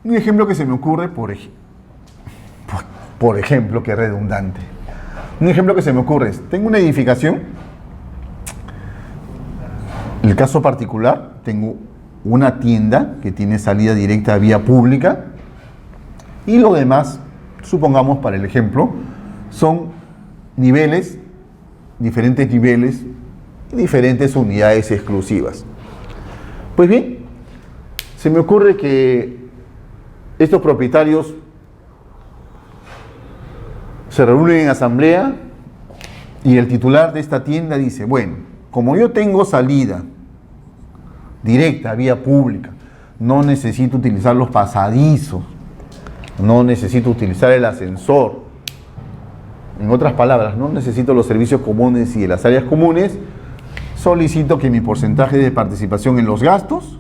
Un ejemplo que se me ocurre, por ejemplo, que redundante. Un ejemplo que se me ocurre es, tengo una edificación, en el caso particular, tengo una tienda que tiene salida directa a vía pública y lo demás, supongamos para el ejemplo, son niveles, diferentes niveles y diferentes unidades exclusivas. Pues bien, se me ocurre que estos propietarios se reúnen en asamblea y el titular de esta tienda dice, bueno, como yo tengo salida directa, vía pública, no necesito utilizar los pasadizos, no necesito utilizar el ascensor, en otras palabras, no necesito los servicios comunes y de las áreas comunes, solicito que mi porcentaje de participación en los gastos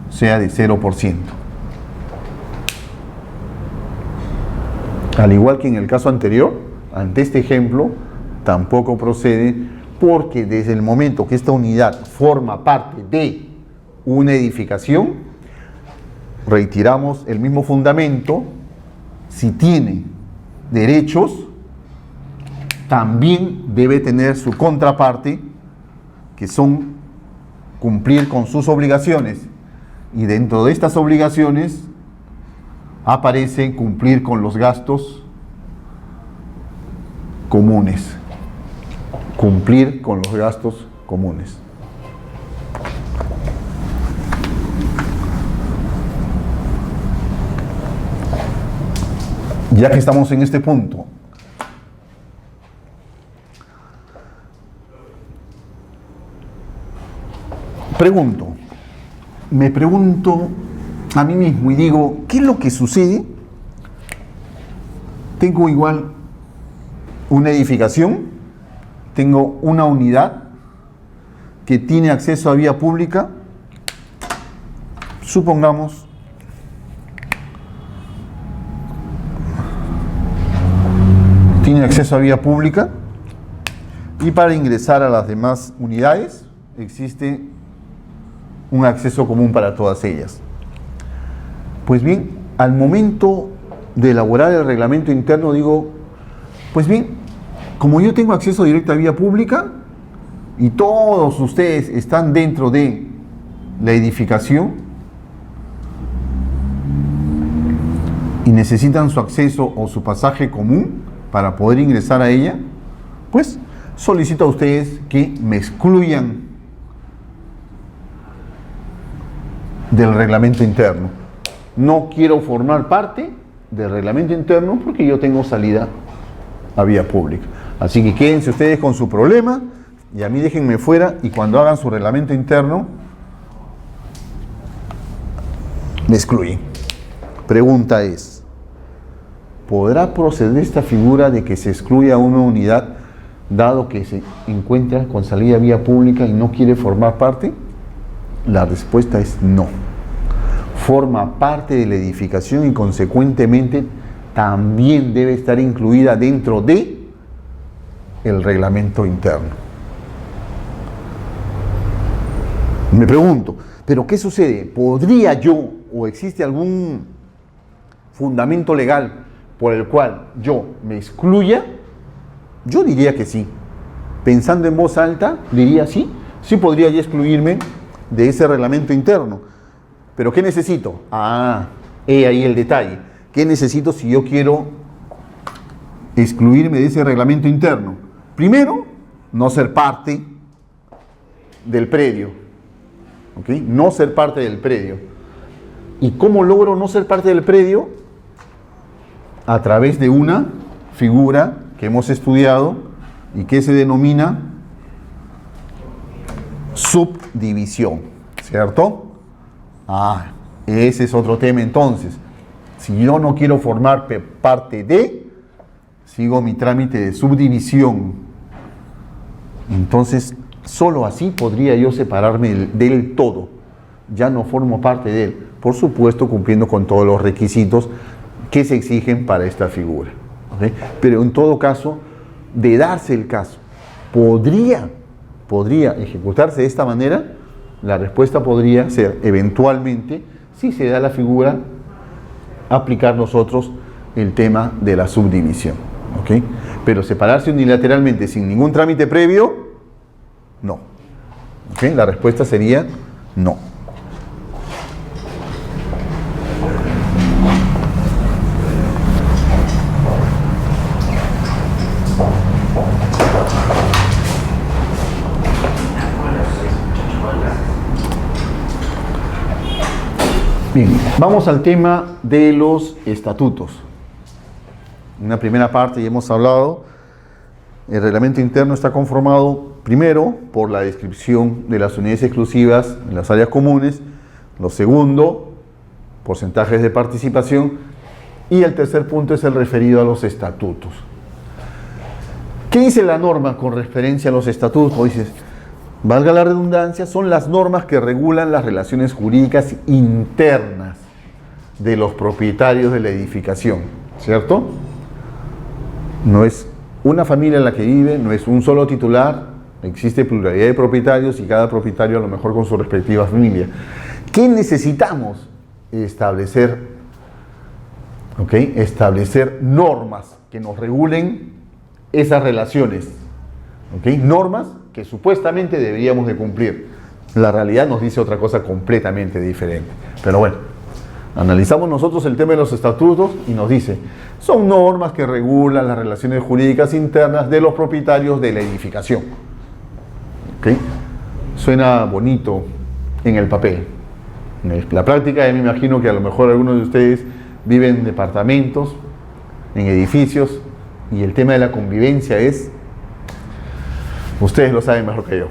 sea de 0%. Al igual que en el caso anterior, ante este ejemplo, tampoco procede porque desde el momento que esta unidad forma parte de una edificación, reiteramos el mismo fundamento, si tiene derechos, también debe tener su contraparte, que son cumplir con sus obligaciones. Y dentro de estas obligaciones aparece cumplir con los gastos comunes. Cumplir con los gastos comunes. Ya que estamos en este punto, me pregunto a mí mismo y digo, ¿qué es lo que sucede? Tengo igual una edificación, tengo una unidad que tiene acceso a vía pública, supongamos, tiene acceso a vía pública y para ingresar a las demás unidades existe un acceso común para todas ellas. Pues bien, al momento de elaborar el reglamento interno digo, pues bien, como yo tengo acceso directo a vía pública y todos ustedes están dentro de la edificación y necesitan su acceso o su pasaje común para poder ingresar a ella, pues solicito a ustedes que me excluyan del reglamento interno. No quiero formar parte del reglamento interno porque yo tengo salida a vía pública. Así que quédense ustedes con su problema y a mí déjenme fuera, y cuando hagan su reglamento interno me excluyen. Pregunta es, ¿podrá proceder esta figura de que se excluya una unidad dado que se encuentra con salida vía pública y no quiere formar parte? La respuesta es no. Forma parte de la edificación y consecuentemente también debe estar incluida dentro de el reglamento interno. Me pregunto, ¿pero qué sucede? ¿Podría yo o existe algún fundamento legal por el cual yo me excluya? Yo diría que sí. Pensando en voz alta, diría sí. Sí podría yo excluirme de ese reglamento interno. ¿Pero qué necesito? He ahí el detalle. ¿Qué necesito si yo quiero excluirme de ese reglamento interno? Primero, no ser parte del predio. ¿Ok? No ser parte del predio. ¿Y cómo logro no ser parte del predio? A través de una figura que hemos estudiado y que se denomina subdivisión, ¿cierto? Ese es otro tema entonces. Si yo no quiero formar parte de, sigo mi trámite de subdivisión. Entonces, solo así podría yo separarme del todo. Ya no formo parte de él. Por supuesto, cumpliendo con todos los requisitos que se exigen para esta figura. ¿Okay? Pero en todo caso, de darse el caso, ¿podría ejecutarse de esta manera? La respuesta podría ser, eventualmente, si se da la figura, aplicar nosotros el tema de la subdivisión. ¿Okay? Pero separarse unilateralmente sin ningún trámite previo, no. ¿Okay? La respuesta sería no. Bien, vamos al tema de los estatutos. En una primera parte ya hemos hablado, el reglamento interno está conformado primero por la descripción de las unidades exclusivas en las áreas comunes, lo segundo, porcentajes de participación, y el tercer punto es el referido a los estatutos. ¿Qué dice la norma con referencia a los estatutos? Dices, valga la redundancia, son las normas que regulan las relaciones jurídicas internas de los propietarios de la edificación, ¿cierto? No es una familia en la que vive, no es un solo titular, existe pluralidad de propietarios y cada propietario a lo mejor con su respectiva familia. ¿Qué necesitamos? Establecer normas que nos regulen esas relaciones, normas que supuestamente deberíamos de cumplir. La realidad nos dice otra cosa completamente diferente. Pero bueno, analizamos nosotros el tema de los estatutos y nos dice, son normas que regulan las relaciones jurídicas internas de los propietarios de la edificación. ¿Okay? Suena bonito en el papel. En la práctica, me imagino que a lo mejor algunos de ustedes viven en departamentos, en edificios, y el tema de la convivencia es... Ustedes lo saben mejor que yo.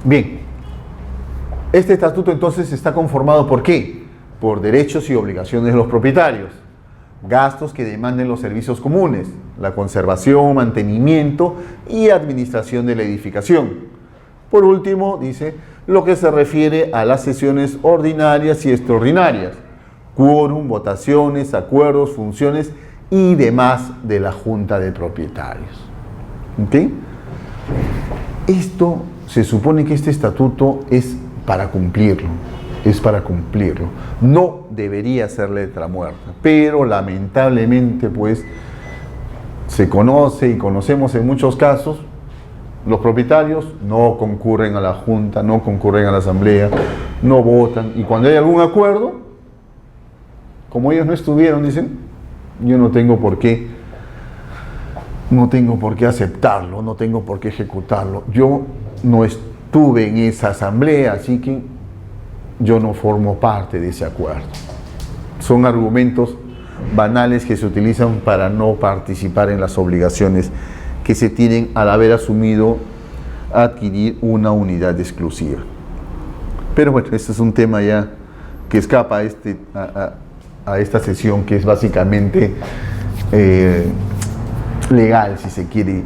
Bien, este estatuto entonces está conformado ¿por qué? Por derechos y obligaciones de los propietarios, gastos que demanden los servicios comunes, la conservación, mantenimiento y administración de la edificación. Por último, dice, lo que se refiere a las sesiones ordinarias y extraordinarias, quórum, votaciones, acuerdos, funciones y demás de la Junta de Propietarios. ¿Ok? Esto se supone que este estatuto es para cumplirlo, No debería ser letra muerta, pero lamentablemente pues se conoce y conocemos en muchos casos, los propietarios no concurren a la junta, no concurren a la asamblea, no votan, y cuando hay algún acuerdo, como ellos no estuvieron, dicen, yo no tengo por qué aceptarlo, no tengo por qué ejecutarlo. Yo no estuve en esa asamblea, así que yo no formo parte de ese acuerdo. Son argumentos banales que se utilizan para no participar en las obligaciones que se tienen al haber asumido adquirir una unidad exclusiva. Pero bueno, este es un tema ya que escapa a esta sesión, que es básicamente legal, si se quiere,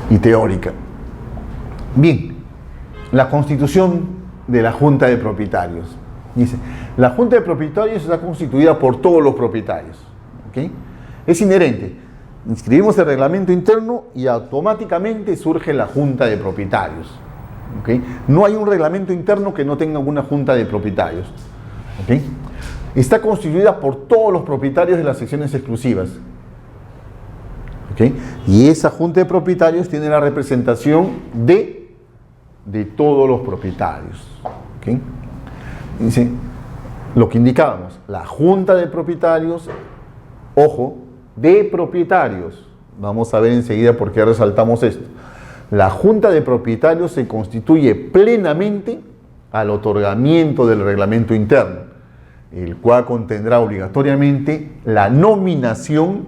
y teórica. Bien, la constitución de la Junta de Propietarios. Dice, la Junta de Propietarios está constituida por todos los propietarios. ¿Okay? Es inherente. Inscribimos el reglamento interno y automáticamente surge la Junta de Propietarios. ¿Okay? No hay un reglamento interno que no tenga una Junta de Propietarios. ¿Okay? Está constituida por todos los propietarios de las secciones exclusivas. ¿Okay? Y esa Junta de Propietarios tiene la representación de todos los propietarios. ¿Okay? Dice, lo que indicábamos, la Junta de Propietarios, ojo, de propietarios. Vamos a ver enseguida por qué resaltamos esto. La Junta de Propietarios se constituye plenamente al otorgamiento del reglamento interno, el cual contendrá obligatoriamente la nominación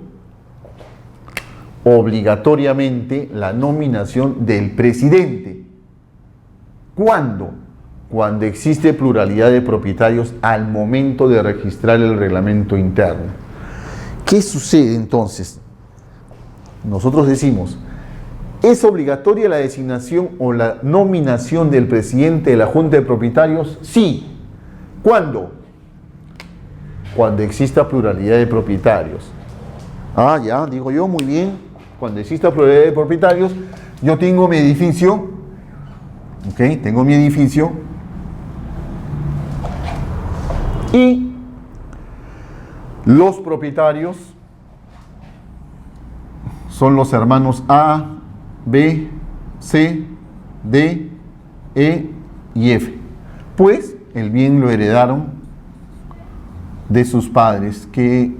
del presidente. ¿Cuándo? Cuando existe pluralidad de propietarios al momento de registrar el reglamento interno. ¿Qué sucede entonces? Nosotros decimos, ¿es obligatoria la designación o la nominación del presidente de la Junta de Propietarios? Sí. ¿Cuándo? Cuando exista pluralidad de propietarios. Ah, ya, digo yo, muy bien. Cuando exista pluralidad de propietarios, yo tengo mi edificio, ¿ok? Tengo mi edificio y los propietarios son los hermanos A, B, C, D, E y F. Pues el bien lo heredaron de sus padres que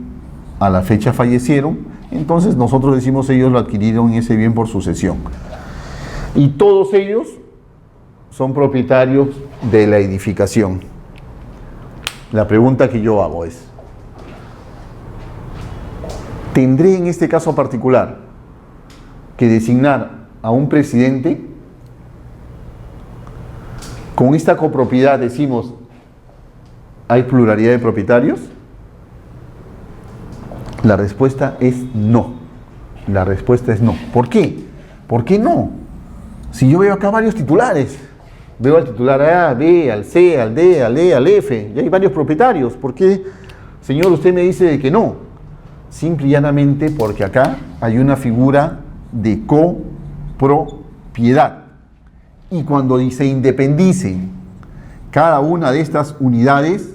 a la fecha fallecieron, entonces nosotros decimos ellos lo adquirieron ese bien por sucesión. Y todos ellos son propietarios de la edificación. La pregunta que yo hago es, ¿tendré en este caso particular que designar a un presidente? Con esta copropiedad decimos, ¿hay pluralidad de propietarios? La respuesta es no. La respuesta es no. ¿Por qué? ¿Por qué no? Si yo veo acá varios titulares, veo al titular A, B, al C, al D, al E, al F, y hay varios propietarios. ¿Por qué, señor, usted me dice que no? Simple y llanamente porque acá hay una figura de copropiedad. Y cuando se independicen cada una de estas unidades,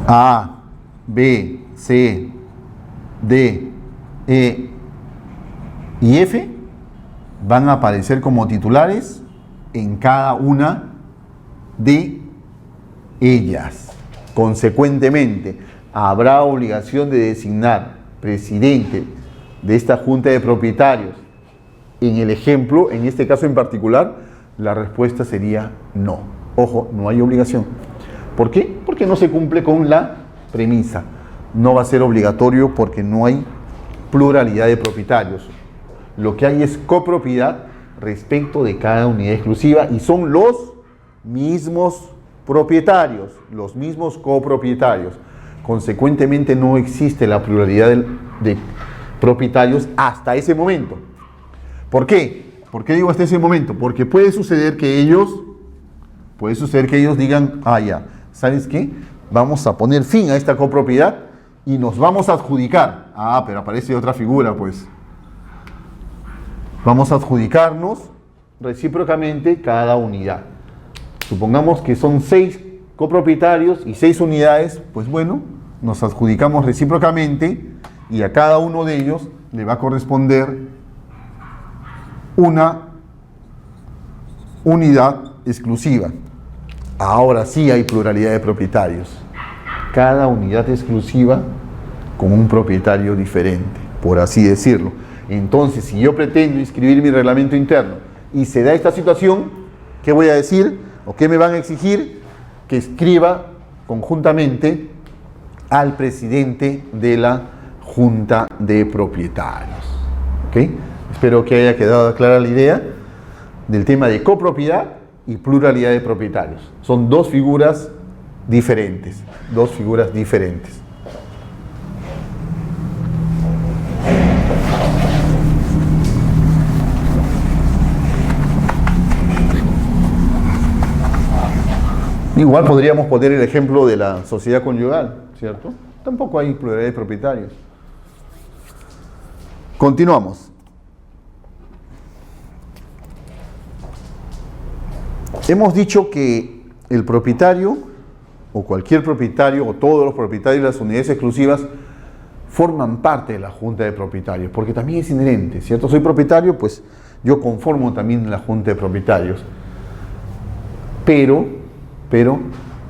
A, B, C, D, E y F, van a aparecer como titulares en cada una de ellas. Consecuentemente, habrá obligación de designar presidente de esta Junta de Propietarios. En el ejemplo, en este caso en particular, la respuesta sería no. Ojo, no hay obligación. ¿Por qué? Porque no se cumple con la premisa. No va a ser obligatorio porque no hay pluralidad de propietarios. Lo que hay es copropiedad respecto de cada unidad exclusiva y son los mismos propietarios, los mismos copropietarios. Consecuentemente no existe la pluralidad de propietarios hasta ese momento. ¿Por qué? ¿Por qué digo hasta ese momento? Porque puede suceder que ellos digan, ah, ya, ¿sabes qué? Vamos a poner fin a esta copropiedad y nos vamos a adjudicar. Ah, pero aparece otra figura, pues. Vamos a adjudicarnos recíprocamente cada unidad. Supongamos que son 6 copropietarios y 6 unidades, pues bueno, nos adjudicamos recíprocamente y a cada uno de ellos le va a corresponder una unidad exclusiva. Ahora sí hay pluralidad de propietarios. Cada unidad exclusiva con un propietario diferente, por así decirlo. Entonces, si yo pretendo inscribir mi reglamento interno y se da esta situación, ¿qué voy a decir? ¿O qué me van a exigir? Que escriba conjuntamente al presidente de la Junta de Propietarios. ¿Ok? Espero que haya quedado clara la idea del tema de copropiedad y pluralidad de propietarios. Son dos figuras diferentes. Dos figuras diferentes. Igual podríamos poner el ejemplo de la sociedad conyugal, ¿cierto? Tampoco hay pluralidad de propietarios. Continuamos. Hemos dicho que el propietario, o cualquier propietario, o todos los propietarios de las unidades exclusivas, forman parte de la junta de propietarios, porque también es inherente, ¿cierto? Soy propietario, pues yo conformo también la junta de propietarios. Pero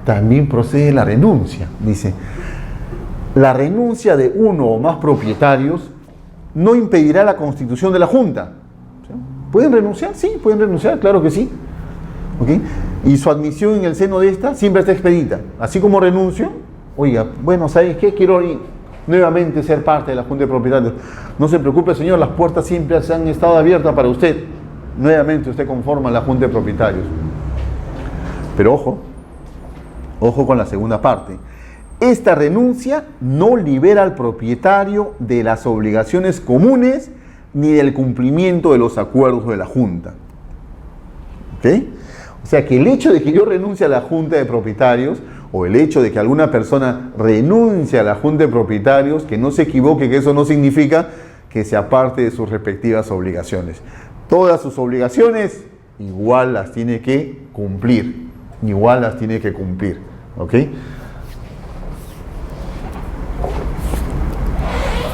también procede la renuncia. Dice, la renuncia de uno o más propietarios no impedirá la constitución de la junta. ¿Pueden renunciar? Sí, pueden renunciar, claro que sí. ¿Okay? Y su admisión en el seno de esta siempre está expedita. Así como renuncio, oiga, bueno, ¿sabes qué? Quiero nuevamente ser parte de la junta de propietarios. No se preocupe, señor, las puertas siempre han estado abiertas para usted. Nuevamente usted conforma la junta de propietarios. Pero ojo con la segunda parte. Esta renuncia no libera al propietario de las obligaciones comunes ni del cumplimiento de los acuerdos de la junta. ¿Ok? O sea que el hecho de que yo renuncie a la junta de propietarios, o el hecho de que alguna persona renuncie a la junta de propietarios, que no se equivoque, que eso no significa que se aparte de sus respectivas obligaciones. Todas sus obligaciones igual las tiene que cumplir. Igual las tiene que cumplir. ¿Ok?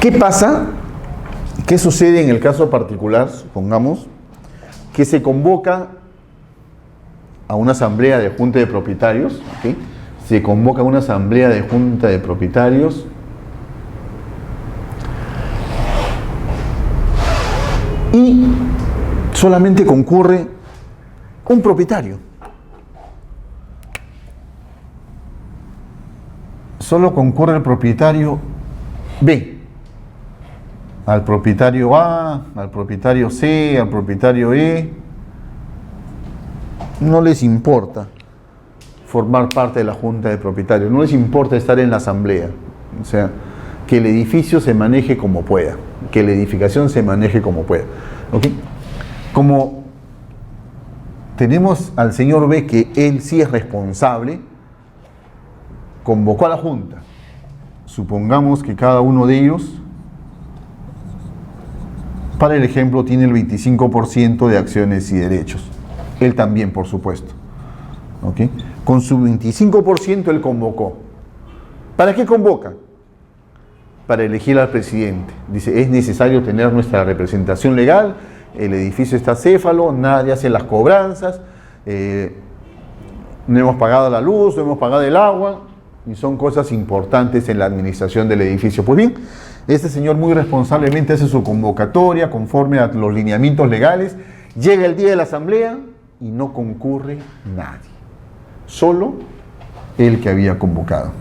¿Qué pasa? ¿Qué sucede en el caso particular? Supongamos que se convoca a una asamblea de junta de propietarios. ¿Okay? Se convoca a una asamblea de junta de propietarios y solamente concurre un propietario. Solo concurre el propietario B, al propietario A, al propietario C, al propietario E. No les importa formar parte de la junta de propietarios, no les importa estar en la asamblea. O sea, que el edificio se maneje como pueda, que la edificación se maneje como pueda. ¿Okay? Como tenemos al señor B, que él sí es responsable, convocó a la junta. Supongamos que cada uno de ellos, para el ejemplo, tiene el 25% de acciones y derechos. Él también, por supuesto. ¿Okay? Con su 25% él convocó. ¿Para qué convoca? Para elegir al presidente. Dice, es necesario tener nuestra representación legal, el edificio está céfalo, nadie hace las cobranzas, no hemos pagado la luz, no hemos pagado el agua, y son cosas importantes en la administración del edificio. Pues bien, este señor muy responsablemente hace su convocatoria conforme a los lineamientos legales, llega el día de la asamblea y no concurre nadie, solo el que había convocado.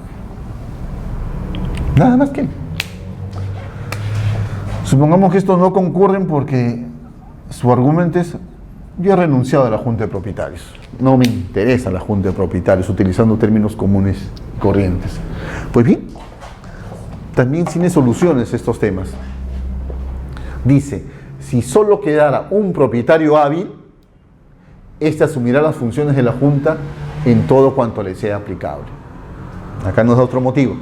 Nada más que él. Supongamos que estos no concurren porque su argumento es: yo he renunciado a la junta de propietarios, no me interesa la junta de propietarios, utilizando términos comunes y corrientes. Pues bien, también tiene soluciones estos temas. Dice, si solo quedara un propietario hábil, éste asumirá las funciones de la junta en todo cuanto le sea aplicable. Acá nos da otro motivo.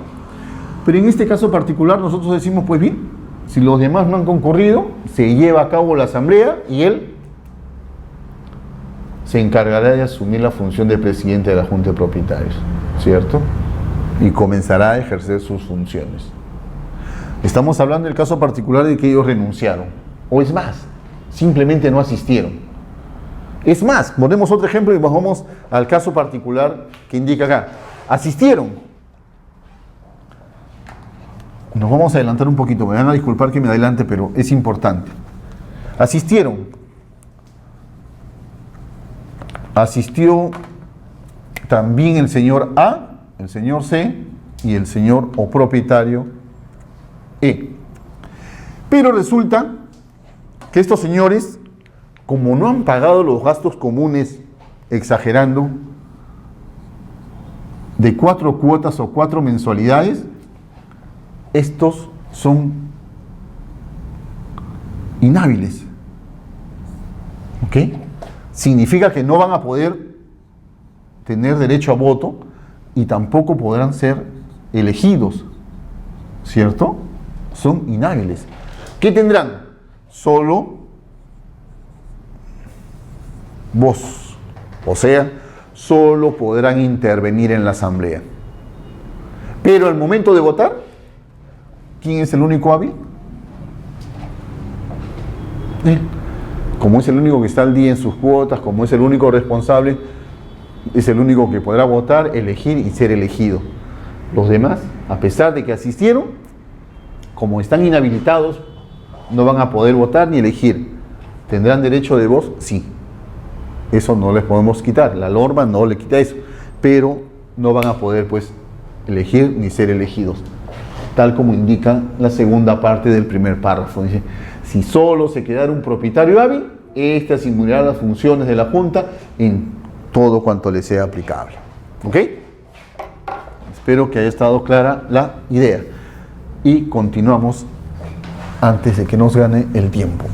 Pero en este caso particular nosotros decimos, pues bien, si los demás no han concurrido, se lleva a cabo la asamblea y él se encargará de asumir la función de presidente de la junta de propietarios, ¿cierto? Y comenzará a ejercer sus funciones. Estamos hablando del caso particular de que ellos renunciaron, o es más, simplemente no asistieron. Es más, ponemos otro ejemplo y vamos al caso particular que indica acá. Asistieron. Nos vamos a adelantar un poquito, me van a disculpar que me adelante, pero es importante. Asistieron. Asistió también el señor A, el señor C y el señor o propietario E. Pero resulta que estos señores, como no han pagado los gastos comunes, exagerando, de 4 cuotas o 4 mensualidades, estos son inhábiles. ¿Ok? Significa que no van a poder tener derecho a voto y tampoco podrán ser elegidos, ¿cierto? Son inhábiles. ¿Qué tendrán? Solo voz, o sea, solo podrán intervenir en la asamblea. Pero al momento de votar, ¿quién es el único hábil? Él. Como es el único que está al día en sus cuotas, como es el único responsable, es el único que podrá votar, elegir y ser elegido. Los demás, a pesar de que asistieron, como están inhabilitados, no van a poder votar ni elegir. ¿Tendrán derecho de voz? Sí. Eso no les podemos quitar. La norma no le quita eso. Pero no van a poder, pues, elegir ni ser elegidos. Tal como indica la segunda parte del primer párrafo. Dice, si solo se quedara un propietario hábil, éste asumirá las funciones de la Junta en todo cuanto le sea aplicable. ¿Ok? Espero que haya estado clara la idea. Y continuamos antes de que nos gane el tiempo.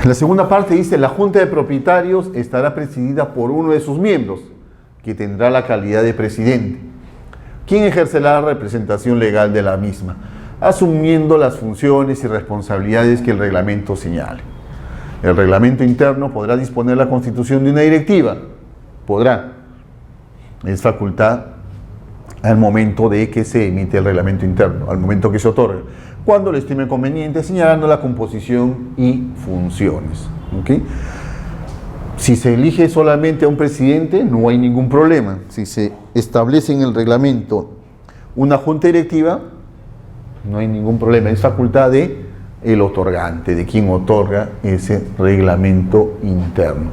La segunda parte dice, la Junta de Propietarios estará presidida por uno de sus miembros, que tendrá la calidad de presidente, quien ejercerá la representación legal de la misma, asumiendo las funciones y responsabilidades que el reglamento señale. El reglamento interno podrá disponer la constitución de una directiva. Podrá. Es facultad al momento de que se emite el reglamento interno, al momento que se otorga, cuando lo estime conveniente, señalando la composición y funciones. ¿Okay? Si se elige solamente a un presidente, no hay ningún problema. Si se establece en el reglamento una junta directiva, no hay ningún problema. Es facultad de el otorgante, de quien otorga ese reglamento interno.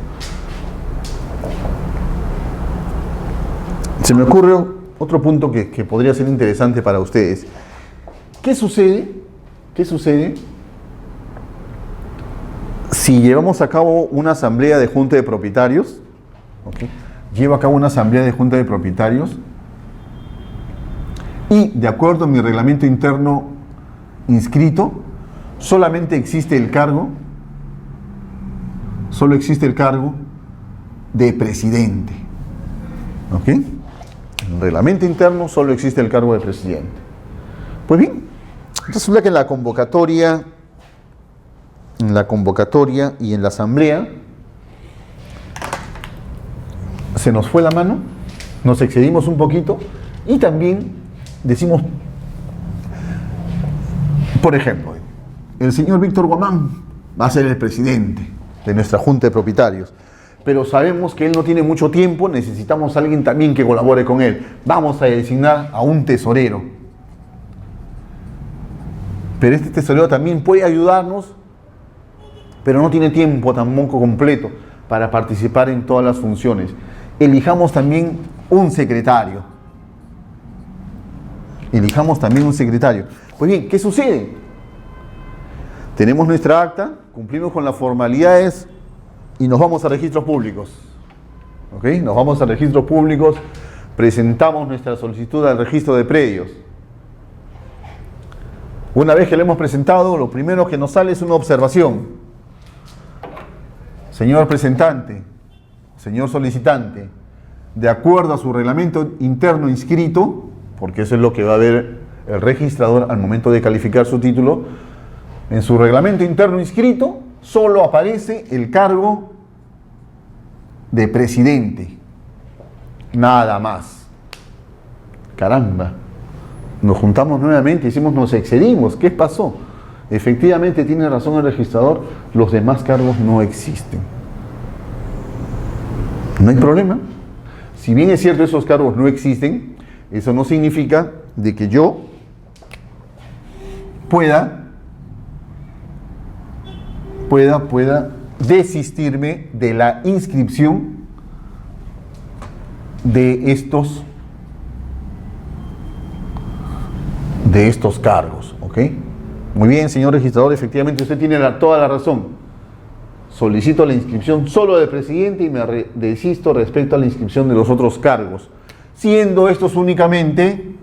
Se me ocurre otro punto que podría ser interesante para ustedes. ¿Qué sucede? ¿Qué sucede si llevamos a cabo una asamblea de junta de propietarios? ¿Okay? Llevo a cabo una asamblea de junta de propietarios y, de acuerdo a mi reglamento interno inscrito, solamente existe el cargo, solo existe el cargo de presidente. ¿Ok? En el reglamento interno solo existe el cargo de presidente. Pues bien, resulta que en la convocatoria y en la asamblea se nos fue la mano, nos excedimos un poquito y también decimos, por ejemplo, el señor Víctor Guamán va a ser el presidente de nuestra junta de propietarios, pero sabemos que él no tiene mucho tiempo, necesitamos a alguien también que colabore con él. Vamos a designar a un tesorero. Pero este tesorero también puede ayudarnos, pero no tiene tiempo tampoco completo para participar en todas las funciones. Elijamos también un secretario. Pues bien, ¿qué sucede? Tenemos nuestra acta, cumplimos con las formalidades y nos vamos a registros públicos. ¿Ok? Nos vamos a registros públicos, presentamos nuestra solicitud al registro de predios. Una vez que lo hemos presentado, lo primero que nos sale es una observación. Señor presentante, señor solicitante, de acuerdo a su reglamento interno inscrito, porque eso es lo que va a ver el registrador al momento de calificar su título, en su reglamento interno inscrito solo aparece el cargo de presidente, nada más. Caramba, nos juntamos nuevamente y decimos nos excedimos, ¿qué pasó? Efectivamente tiene razón el registrador, los demás cargos no existen. No hay problema. Si bien es cierto esos cargos no existen, eso no significa de que yo pueda desistirme de la inscripción de estos cargos, ¿ok? Muy bien, señor registrador, efectivamente usted tiene toda la razón. Solicito la inscripción solo del presidente y me desisto respecto a la inscripción de los otros cargos, siendo estos únicamente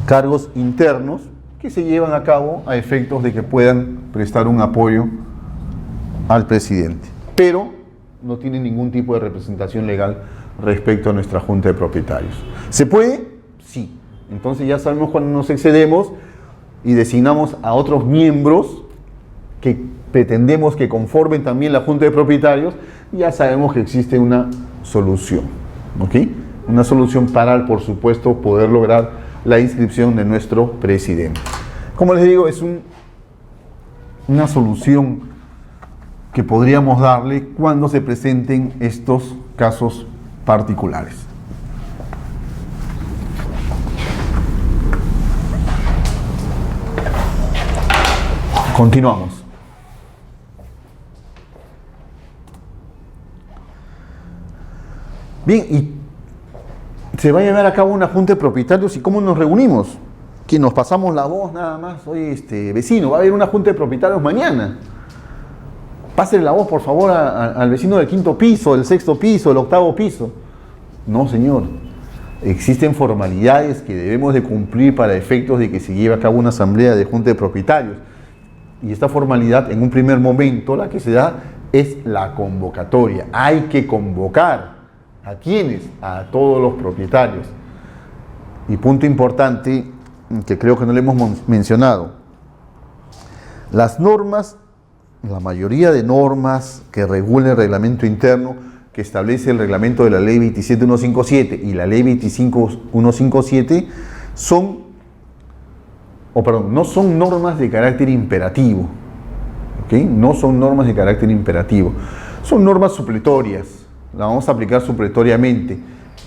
cargos internos que se llevan a cabo a efectos de que puedan prestar un apoyo al presidente, pero no tienen ningún tipo de representación legal respecto a nuestra Junta de Propietarios. ¿Se puede? Sí. Entonces ya sabemos cuando nos excedemos y designamos a otros miembros que pretendemos que conformen también la Junta de Propietarios, ya sabemos que existe una solución, ¿ok? Una solución para, por supuesto, poder lograr la inscripción de nuestro presidente. Como les digo, es una solución que podríamos darle cuando se presenten estos casos particulares. Continuamos. Bien, y se va a llevar a cabo una junta de propietarios. ¿Y cómo nos reunimos? Que nos pasamos la voz nada más. Oye, vecino, va a haber una junta de propietarios mañana. Pásele la voz, por favor, al vecino del 5º piso, del 6º piso, del 8º piso. No, señor. Existen formalidades que debemos de cumplir para efectos de que se lleve a cabo una asamblea de junta de propietarios. Y esta formalidad, en un primer momento, la que se da es la convocatoria. Hay que convocar. ¿A quiénes? A todos los propietarios. Y punto importante, que creo que no le hemos mencionado. Las normas, la mayoría de normas que regulan el reglamento interno, que establece el reglamento de la ley 27157 y la ley 25157, no son normas de carácter imperativo. ¿Ok? No son normas de carácter imperativo. Son normas supletorias. La vamos a aplicar supletoriamente.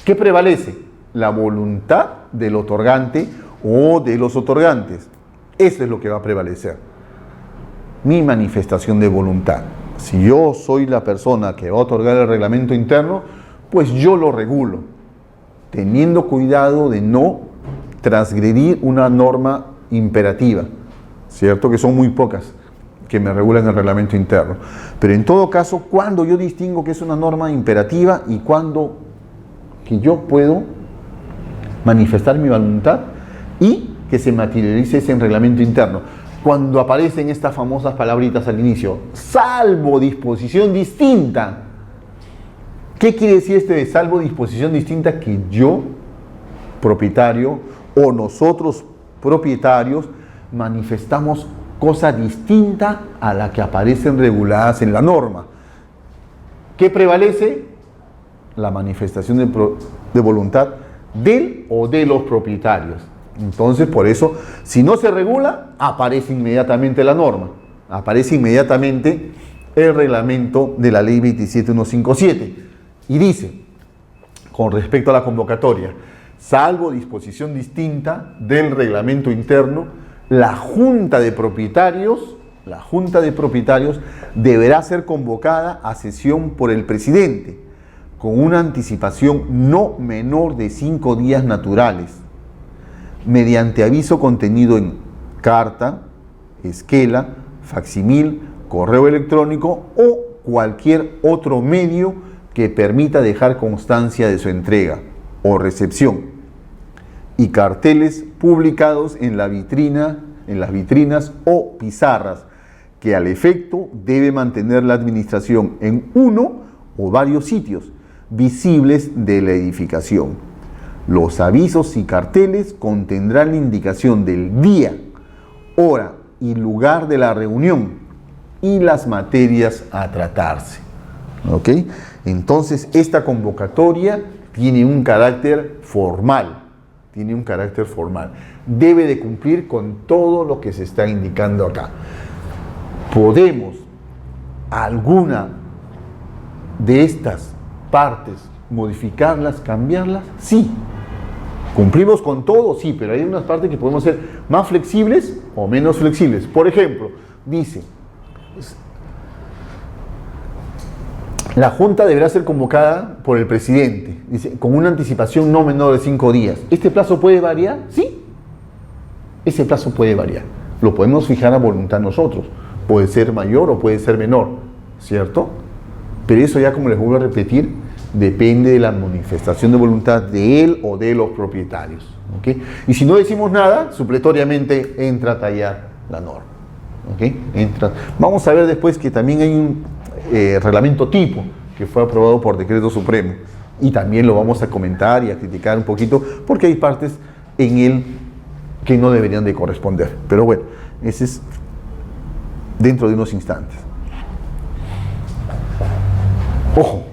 ¿Qué prevalece? La voluntad del otorgante o de los otorgantes. Eso es lo que va a prevalecer. Mi manifestación de voluntad. Si yo soy la persona que va a otorgar el reglamento interno, pues yo lo regulo, teniendo cuidado de no transgredir una norma imperativa, ¿cierto? Que son muy pocas que me regulan el reglamento interno. Pero en todo caso, cuando yo distingo que es una norma imperativa y cuando que yo puedo manifestar mi voluntad y que se materialice ese reglamento interno. Cuando aparecen estas famosas palabritas al inicio, salvo disposición distinta. ¿Qué quiere decir de salvo disposición distinta? Que yo, propietario, o nosotros, propietarios, manifestamos cosa distinta a la que aparecen reguladas en la norma. ¿Qué prevalece? La manifestación de voluntad del o de los propietarios. Entonces, por eso, si no se regula, aparece inmediatamente la norma, aparece inmediatamente el reglamento de la ley 27157 y dice, con respecto a la convocatoria, salvo disposición distinta del reglamento interno, la Junta de Propietarios deberá ser convocada a sesión por el presidente con una anticipación no menor de 5 días naturales, mediante aviso contenido en carta, esquela, facsimil, correo electrónico o cualquier otro medio que permita dejar constancia de su entrega o recepción, y carteles publicados en las vitrinas o pizarras que al efecto debe mantener la administración en uno o varios sitios visibles de la edificación. Los avisos y carteles contendrán la indicación del día, hora y lugar de la reunión y las materias a tratarse. ¿Ok? Entonces, esta convocatoria tiene un carácter formal. Debe de cumplir con todo lo que se está indicando acá. ¿Podemos alguna de estas partes modificarlas, cambiarlas? Sí. ¿Cumplimos con todo? Sí, pero hay unas partes que podemos ser más flexibles o menos flexibles. Por ejemplo, dice, la Junta deberá ser convocada por el presidente, dice, con una anticipación no menor de 5 días. ¿Este plazo puede variar? Sí. ese plazo puede variar. Lo podemos fijar a voluntad nosotros. Puede ser mayor o puede ser menor, ¿cierto? Pero eso ya, como les vuelvo a repetir, depende de la manifestación de voluntad de él o de los propietarios, ¿ok? Y si no decimos nada, supletoriamente entra a tallar la norma, ¿ok? Vamos a ver después que también hay un reglamento tipo que fue aprobado por decreto supremo, y también lo vamos a comentar y a criticar un poquito porque hay partes en él que no deberían de corresponder. Pero bueno, ese es dentro de unos instantes. Ojo,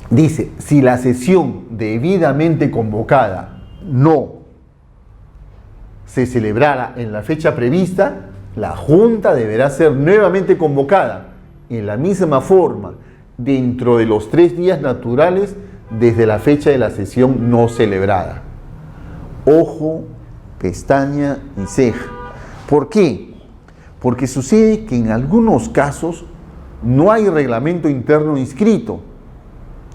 dice, si la sesión debidamente convocada no se celebrara en la fecha prevista, la Junta deberá ser nuevamente convocada en la misma forma dentro de los 3 días naturales desde la fecha de la sesión no celebrada. Ojo, pestaña y ceja. ¿Por qué? Porque sucede que en algunos casos no hay reglamento interno inscrito,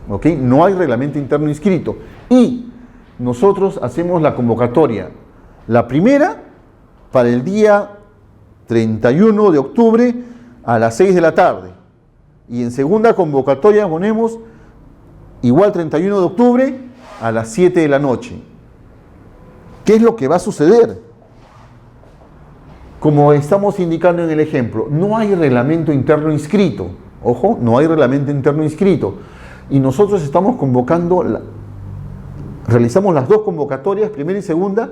¿ok? No hay reglamento interno inscrito. Y nosotros hacemos la convocatoria. La primera, para el día 31 de octubre a las 6 de la tarde. Y en segunda convocatoria ponemos igual 31 de octubre a las 7 de la noche. ¿Qué es lo que va a suceder? Como estamos indicando en el ejemplo, no hay reglamento interno inscrito. Ojo, no hay reglamento interno inscrito. Y nosotros estamos convocando, realizamos las 2 convocatorias, primera y segunda,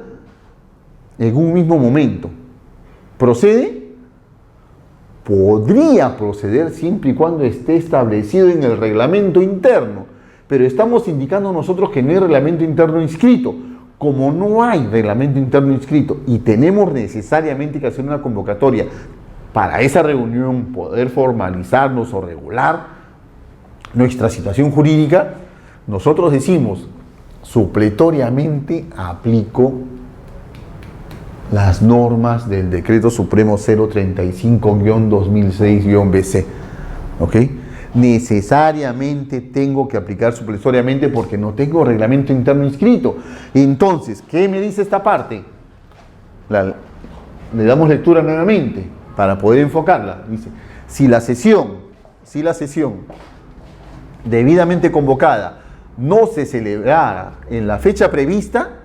en un mismo momento. ¿Procede? Podría proceder siempre y cuando esté establecido en el reglamento interno. Pero estamos indicando nosotros que no hay reglamento interno inscrito. Como no hay reglamento interno inscrito y tenemos necesariamente que hacer una convocatoria para esa reunión, poder formalizarnos o regular nuestra situación jurídica, nosotros decimos, supletoriamente aplico las normas del Decreto Supremo 035-2006-BC, ¿ok? Necesariamente tengo que aplicar supletoriamente porque no tengo reglamento interno inscrito. Entonces, ¿qué me dice esta parte? Le damos lectura nuevamente para poder enfocarla. Dice, si la sesión debidamente convocada no se celebrara en la fecha prevista,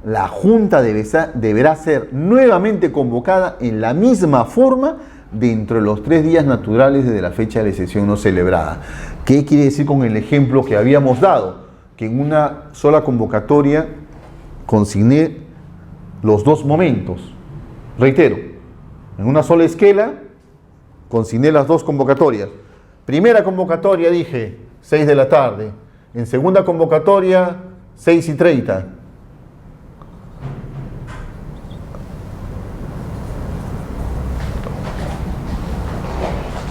la Junta deberá ser nuevamente convocada en la misma forma dentro de los 3 días naturales desde la fecha de la sesión no celebrada. ¿Qué quiere decir con el ejemplo que habíamos dado? Que en una sola convocatoria consigné los 2 momentos. Reitero, en una sola esquela consigné las 2 convocatorias. Primera convocatoria dije 6 de la tarde. En segunda convocatoria 6:30.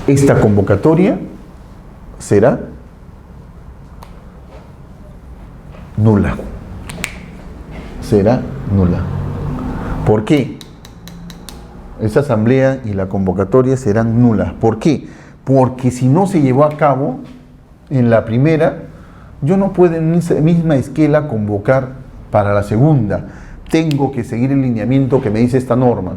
Esta convocatoria será nula. Será nula. ¿Por qué? Esa asamblea y la convocatoria serán nulas. ¿Por qué? Porque si no se llevó a cabo en la primera, yo no puedo en esa misma esquela convocar para la segunda. Tengo que seguir el lineamiento que me dice esta norma.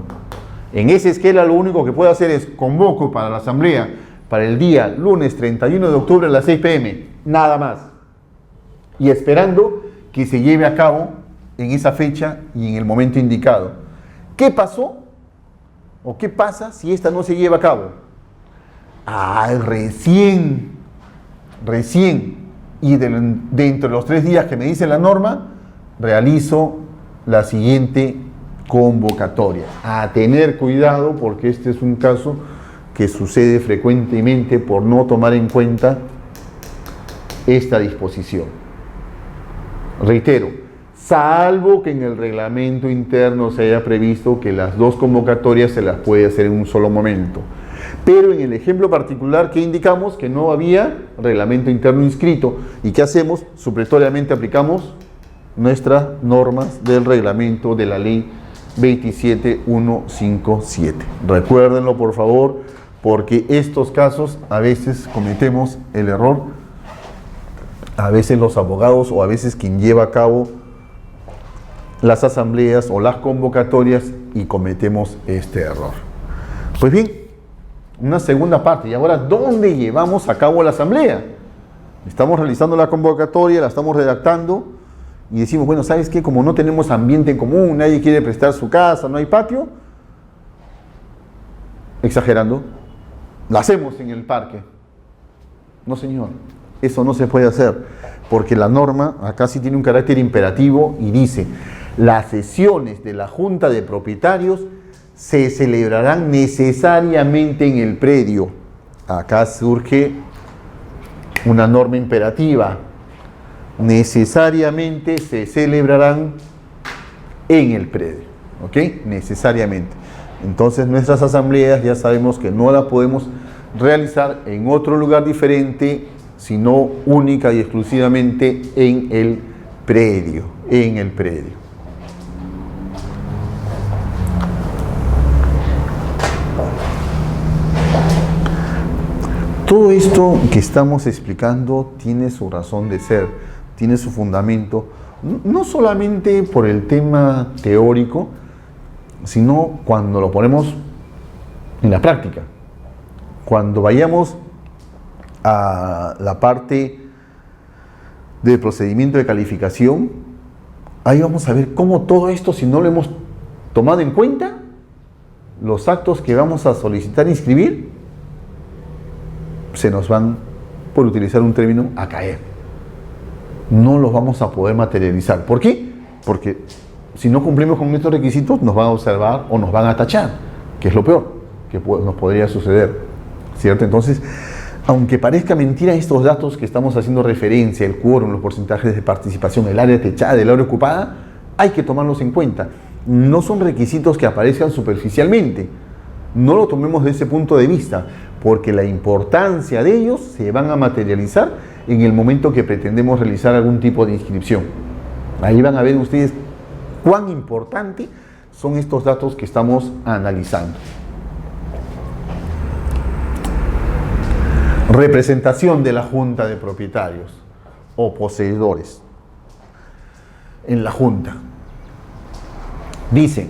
En esa esquela lo único que puedo hacer es convoco para la asamblea para el día lunes 31 de octubre a las 6 p.m. Nada más. Y esperando que se lleve a cabo en esa fecha y en el momento indicado. ¿Qué pasó? ¿O qué pasa si esta no se lleva a cabo? Recién. Y dentro de los 3 días que me dice la norma, realizo la siguiente convocatoria. A tener cuidado porque este es un caso que sucede frecuentemente por no tomar en cuenta esta disposición. Reitero, salvo que en el reglamento interno se haya previsto que las 2 convocatorias se las puede hacer en un solo momento. Pero en el ejemplo particular que indicamos que no había reglamento interno inscrito, ¿y qué hacemos? Supletoriamente aplicamos nuestras normas del reglamento de la ley 27157. Recuérdenlo, por favor, porque estos casos a veces cometemos el error, a veces los abogados o a veces quien lleva a cabo las asambleas o las convocatorias y cometemos este error. Pues bien, una segunda parte. Y ahora, ¿dónde llevamos a cabo la asamblea? Estamos realizando la convocatoria, la estamos redactando y decimos, bueno, ¿sabes qué? Como no tenemos ambiente en común, nadie quiere prestar su casa, no hay patio, exagerando, la hacemos en el parque. No, señor, eso no se puede hacer, porque la norma acá sí tiene un carácter imperativo y dice: las sesiones de la Junta de Propietarios se celebrarán necesariamente en el predio. Acá surge una norma imperativa: necesariamente se celebrarán en el predio, ¿ok? Necesariamente. Entonces nuestras asambleas ya sabemos que no las podemos realizar en otro lugar diferente, sino única y exclusivamente en el predio, Todo esto que estamos explicando tiene su razón de ser, tiene su fundamento, no solamente por el tema teórico, sino cuando lo ponemos en la práctica. Cuando vayamos a la parte del procedimiento de calificación, ahí vamos a ver cómo todo esto, si no lo hemos tomado en cuenta, los actos que vamos a solicitar inscribir se nos van, por utilizar un término, a caer. No los vamos a poder materializar. ¿Por qué? Porque si no cumplimos con estos requisitos, nos van a observar o nos van a tachar, que es lo peor que nos podría suceder, ¿cierto? Entonces, aunque parezca mentira estos datos que estamos haciendo referencia, el quórum, los porcentajes de participación, el área techada, el área ocupada, hay que tomarlos en cuenta. No son requisitos que aparezcan superficialmente. No lo tomemos desde ese punto de vista, porque la importancia de ellos se van a materializar en el momento que pretendemos realizar algún tipo de inscripción. Ahí van a ver ustedes cuán importante son estos datos que estamos analizando. Representación de la Junta de Propietarios o poseedores en la Junta. Dice: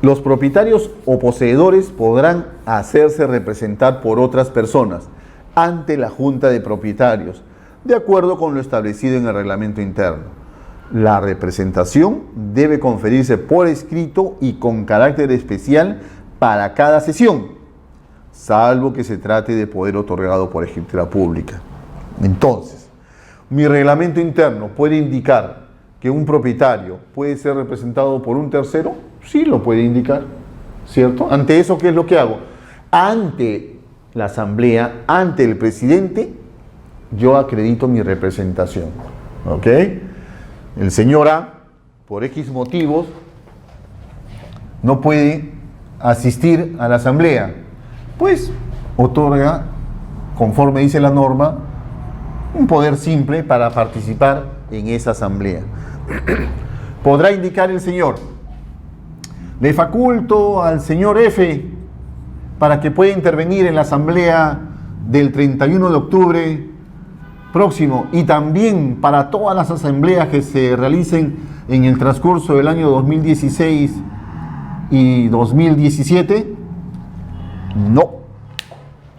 los propietarios o poseedores podrán hacerse representar por otras personas ante la Junta de Propietarios, de acuerdo con lo establecido en el reglamento interno. La representación debe conferirse por escrito y con carácter especial para cada sesión, salvo que se trate de poder otorgado por escritura pública. Entonces, mi reglamento interno puede indicar que un propietario puede ser representado por un tercero. Sí, lo puede indicar, ¿cierto? Ante eso, ¿qué es lo que hago? Ante la asamblea, ante el presidente, yo acredito mi representación, ¿ok? El señor A, por X motivos, no puede asistir a la asamblea, pues otorga, conforme dice la norma, un poder simple para participar en esa asamblea. Podrá indicar el señor: le faculto al señor F para que pueda intervenir en la asamblea del 31 de octubre próximo y también para todas las asambleas que se realicen en el transcurso del año 2016 y 2017.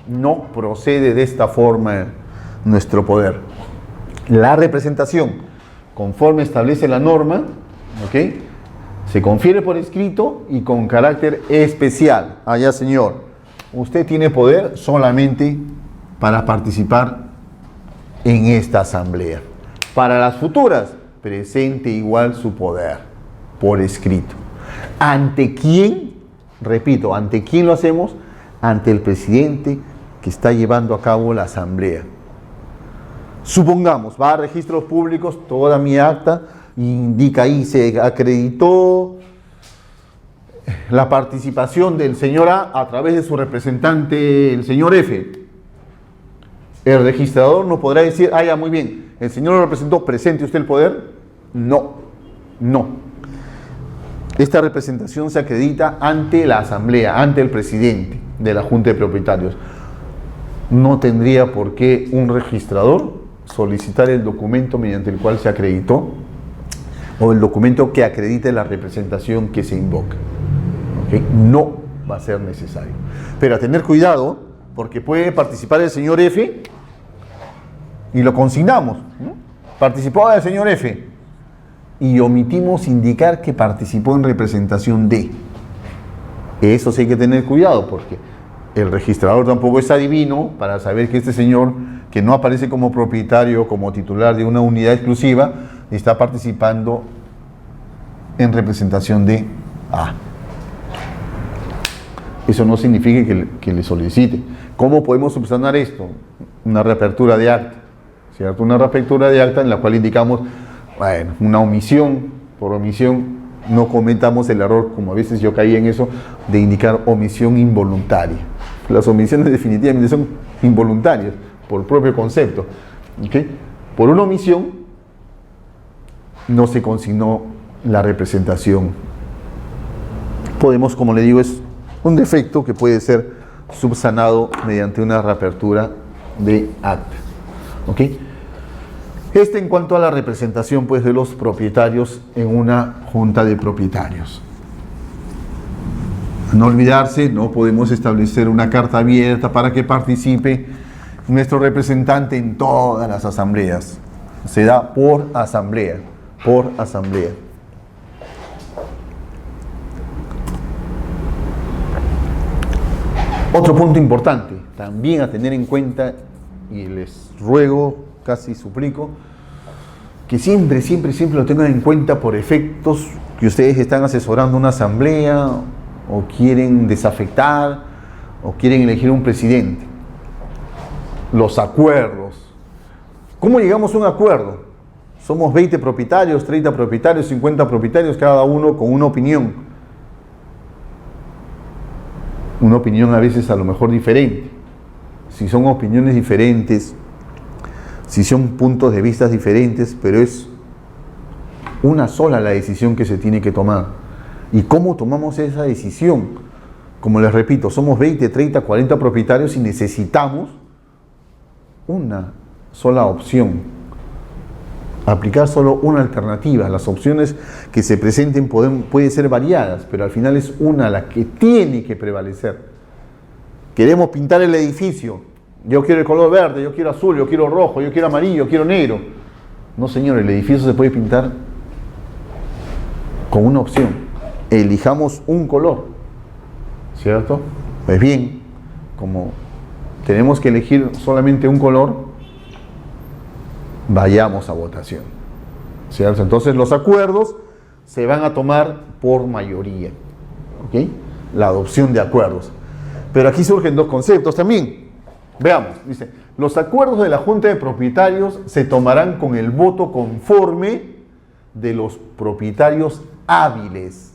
No procede de esta forma nuestro poder. La representación, conforme establece la norma, ¿ok?, se confiere por escrito y con carácter especial. Allá, señor, usted tiene poder solamente para participar en esta asamblea. Para las futuras, presente igual su poder por escrito. ¿Ante quién? Repito, ¿ante quién lo hacemos? Ante el presidente que está llevando a cabo la asamblea. Supongamos, va a registros públicos, toda mi acta indica ahí, se acreditó la participación del señor A través de su representante, el señor F. El registrador no podrá decir: ah, ya, muy bien, el señor lo representó, ¿presente usted el poder? No. Esta representación se acredita ante la asamblea, ante el presidente de la Junta de Propietarios. No tendría por qué un registrador solicitar el documento mediante el cual se acreditó o el documento que acredite la representación que se invoca. ¿Okay? No va a ser necesario. Pero a tener cuidado, porque puede participar el señor F y lo consignamos, ¿no? Participó el señor F y omitimos indicar que participó en representación D. Eso sí hay que tener cuidado, porque el registrador tampoco es adivino para saber que este señor, que no aparece como propietario, como titular de una unidad exclusiva, está participando en representación de A. Eso no significa que le solicite. ¿Cómo podemos subsanar esto? Una reapertura de acta, ¿cierto? Una reapertura de acta en la cual indicamos, bueno, una omisión, por omisión no cometamos el error, como a veces yo caí en eso, de indicar omisión involuntaria. Las omisiones definitivamente son involuntarias, por propio concepto. ¿Okay? Por una omisión no se consignó la representación. Podemos, como le digo, es un defecto que puede ser subsanado mediante una reapertura de acta. ¿Ok? En cuanto a la representación, pues, de los propietarios en una junta de propietarios. No olvidarse, no podemos establecer una carta abierta para que participe nuestro representante en todas las asambleas. Se da por asamblea, por asamblea. Otro punto importante, también a tener en cuenta, y les ruego, casi suplico, que siempre lo tengan en cuenta por efectos que ustedes están asesorando una asamblea, o quieren desafectar, o quieren elegir un presidente. Los acuerdos. ¿Cómo llegamos a un acuerdo? Somos 20 propietarios, 30 propietarios, 50 propietarios, cada uno con una opinión. Una opinión a veces a lo mejor diferente. Si son opiniones diferentes, si son puntos de vista diferentes, pero es una sola la decisión que se tiene que tomar. ¿Y cómo tomamos esa decisión? Como les repito, somos 20, 30, 40 propietarios y necesitamos una sola opción. Aplicar solo una alternativa. Las opciones que se presenten pueden ser variadas, pero al final es una la que tiene que prevalecer. Queremos pintar el edificio. Yo quiero el color verde, yo quiero azul, yo quiero rojo, yo quiero amarillo, yo quiero negro. No, señor, el edificio se puede pintar con una opción. Elijamos un color, ¿cierto? Pues bien, como tenemos que elegir solamente un color, vayamos a votación, ¿cierto? Entonces los acuerdos se van a tomar por mayoría, ¿ok? La adopción de acuerdos. Pero aquí surgen dos conceptos también. Veamos, dice, los acuerdos de la Junta de Propietarios se tomarán con el voto conforme de los propietarios hábiles.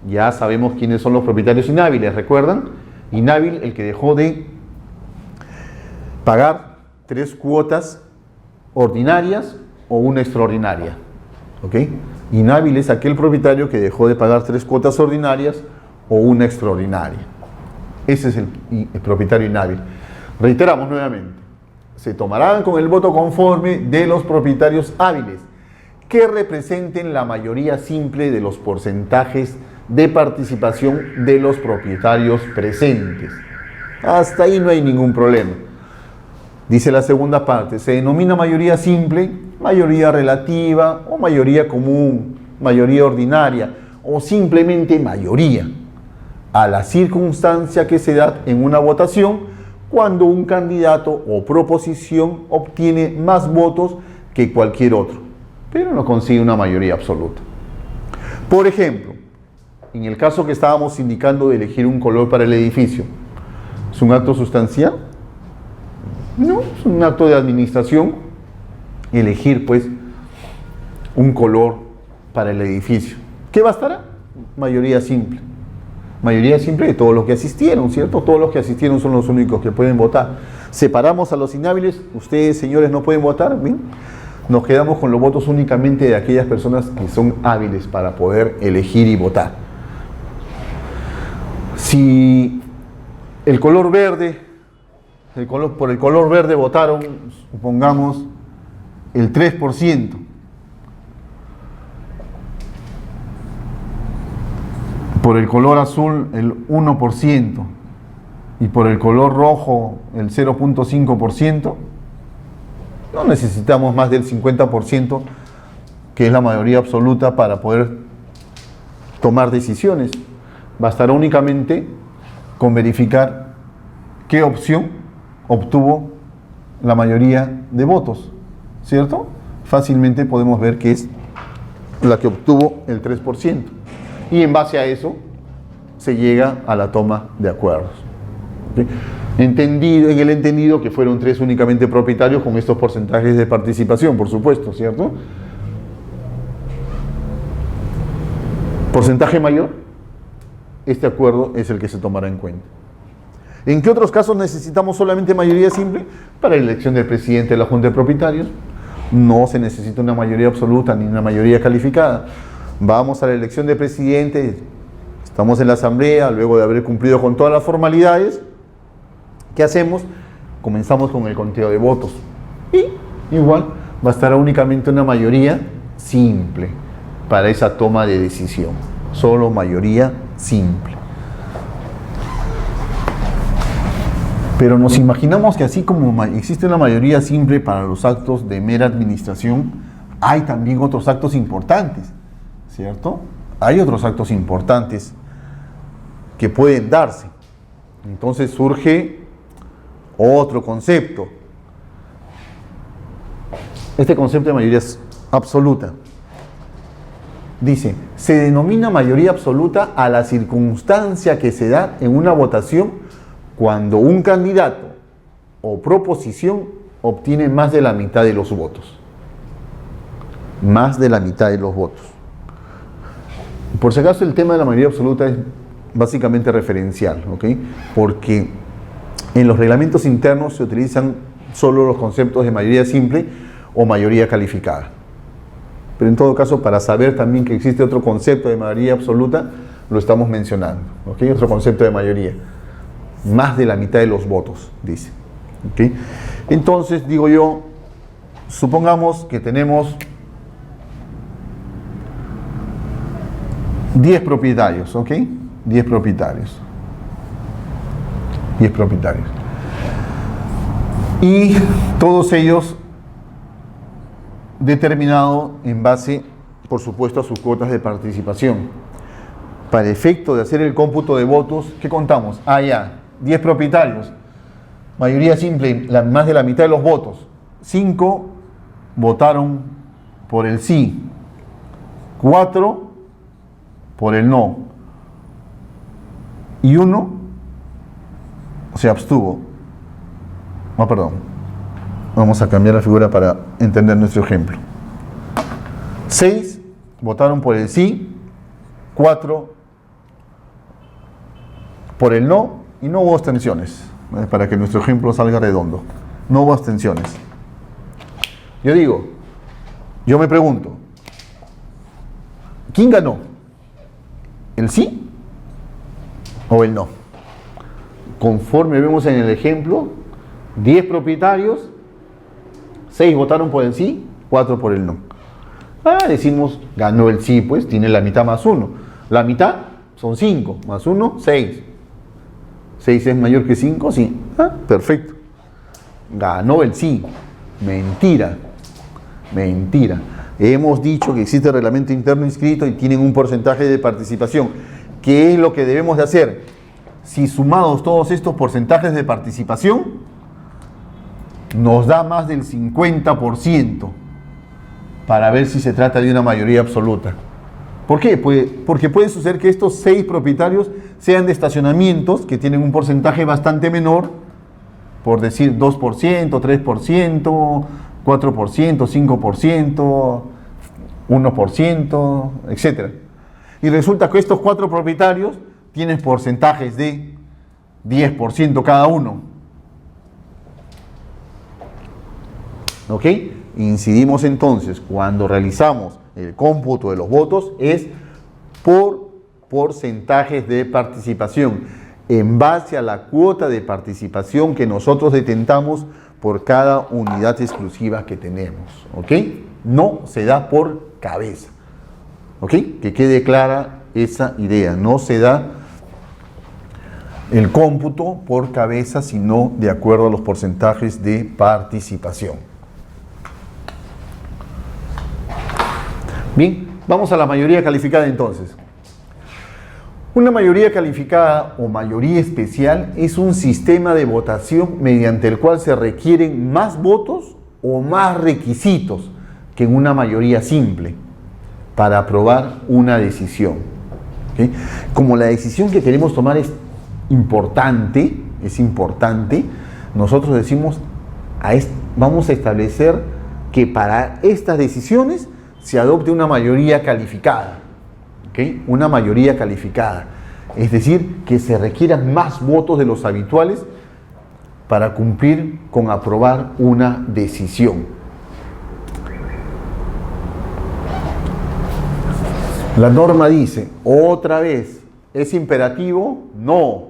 Ya sabemos quiénes son los propietarios inhábiles, ¿recuerdan? Inhábil, el que dejó de pagar 3 cuotas ordinarias o una extraordinaria. ¿Ok? Inhábil es aquel propietario que dejó de pagar 3 cuotas ordinarias o una extraordinaria. Ese es el propietario inhábil. Reiteramos nuevamente, se tomarán con el voto conforme de los propietarios hábiles, que representen la mayoría simple de los porcentajes de participación de los propietarios presentes. Hasta ahí no hay ningún problema. Dice la segunda parte, se denomina mayoría simple, mayoría relativa o mayoría común, mayoría ordinaria o simplemente mayoría, a la circunstancia que se da en una votación cuando un candidato o proposición obtiene más votos que cualquier otro, pero no consigue una mayoría absoluta. Por ejemplo, en el caso que estábamos indicando de elegir un color para el edificio, ¿es un acto sustancial? No, es un acto de administración elegir pues un color para el edificio. ¿Qué bastará? Mayoría simple. Mayoría simple de todos los que asistieron, ¿cierto? Todos los que asistieron son los únicos que pueden votar. Separamos a los inhábiles, ustedes señores no pueden votar, ¿bien? Nos quedamos con los votos únicamente de aquellas personas que son hábiles para poder elegir y votar. Si el color verde, por el color verde votaron, supongamos, el 3%, por el color azul el 1% y por el color rojo el 0.5%, no necesitamos más del 50%, que es la mayoría absoluta, para poder tomar decisiones. Bastará únicamente con verificar qué opción obtuvo la mayoría de votos, ¿cierto? Fácilmente podemos ver que es la que obtuvo el 3%. Y en base a eso se llega a la toma de acuerdos. ¿Okay? En el entendido que fueron 3 únicamente propietarios con estos porcentajes de participación, por supuesto, ¿cierto? Porcentaje mayor, este acuerdo es el que se tomará en cuenta. ¿En qué otros casos necesitamos solamente mayoría simple? Para la elección del presidente de la Junta de Propietarios no se necesita una mayoría absoluta ni una mayoría calificada. Vamos a la elección de presidente, estamos en la asamblea, luego de haber cumplido con todas las formalidades, ¿qué hacemos? Comenzamos con el conteo de votos. Y igual bastará únicamente una mayoría simple para esa toma de decisión. Solo mayoría simple. Pero nos imaginamos que así como existe una mayoría simple para los actos de mera administración, hay también otros actos importantes, ¿cierto? Hay otros actos importantes que pueden darse. Entonces surge otro concepto. Este concepto de mayoría absoluta. Dice, se denomina mayoría absoluta a la circunstancia que se da en una votación cuando un candidato o proposición obtiene más de la mitad de los votos. Más de la mitad de los votos. Por si acaso, el tema de la mayoría absoluta es básicamente referencial, ¿ok? Porque en los reglamentos internos se utilizan solo los conceptos de mayoría simple o mayoría calificada. Pero en todo caso, para saber también que existe otro concepto de mayoría absoluta, lo estamos mencionando, ¿ok? Otro concepto de mayoría. Más de la mitad de los votos, dice. ¿Okay? Entonces, digo yo, supongamos que tenemos 10 propietarios, ¿ok? 10 propietarios. 10 propietarios. Y todos ellos determinados en base, por supuesto, a sus cuotas de participación. Para efecto de hacer el cómputo de votos, ¿qué contamos? Ah, ya. 10 propietarios, mayoría simple, más de la mitad de los votos. 5 votaron por el sí, 4 por el no, y 1 se abstuvo. Perdón, vamos a cambiar la figura para entender nuestro ejemplo. 6 votaron por el sí, 4 por el no, y no hubo abstenciones, para que nuestro ejemplo salga redondo. No hubo abstenciones. Yo me pregunto, ¿quién ganó? ¿El sí o el no? Conforme vemos en el ejemplo, 10 propietarios, 6 votaron por el sí, 4 por el no. Decimos, ganó el sí, pues tiene la mitad más 1. La mitad son 5, más 1, 6. 6 es mayor que 5, sí. Perfecto. Ganó el sí. Mentira. Mentira. Hemos dicho que existe reglamento interno inscrito y tienen un porcentaje de participación. ¿Qué es lo que debemos de hacer? Si sumados todos estos porcentajes de participación, nos da más del 50% para ver si se trata de una mayoría absoluta. ¿Por qué? Porque puede suceder que estos 6 propietarios sean de estacionamientos que tienen un porcentaje bastante menor, por decir 2%, 3%, 4%, 5%, 1%, etc. Y resulta que estos 4 propietarios tienen porcentajes de 10% cada uno. ¿Ok? Incidimos entonces, cuando realizamos el cómputo de los votos, es por porcentajes de participación, en base a la cuota de participación que nosotros detentamos por cada unidad exclusiva que tenemos. ¿Ok? No se da por cabeza. ¿Ok? Que quede clara esa idea. No se da el cómputo por cabeza, sino de acuerdo a los porcentajes de participación. Bien, vamos a la mayoría calificada entonces. Una mayoría calificada o mayoría especial es un sistema de votación mediante el cual se requieren más votos o más requisitos que en una mayoría simple para aprobar una decisión. ¿Okay? Como la decisión que queremos tomar es importante, nosotros decimos, vamos a establecer que para estas decisiones se adopte una mayoría calificada. ¿Okay? Una mayoría calificada, es decir, que se requieran más votos de los habituales para cumplir con aprobar una decisión. La norma dice, otra vez, ¿es imperativo? No.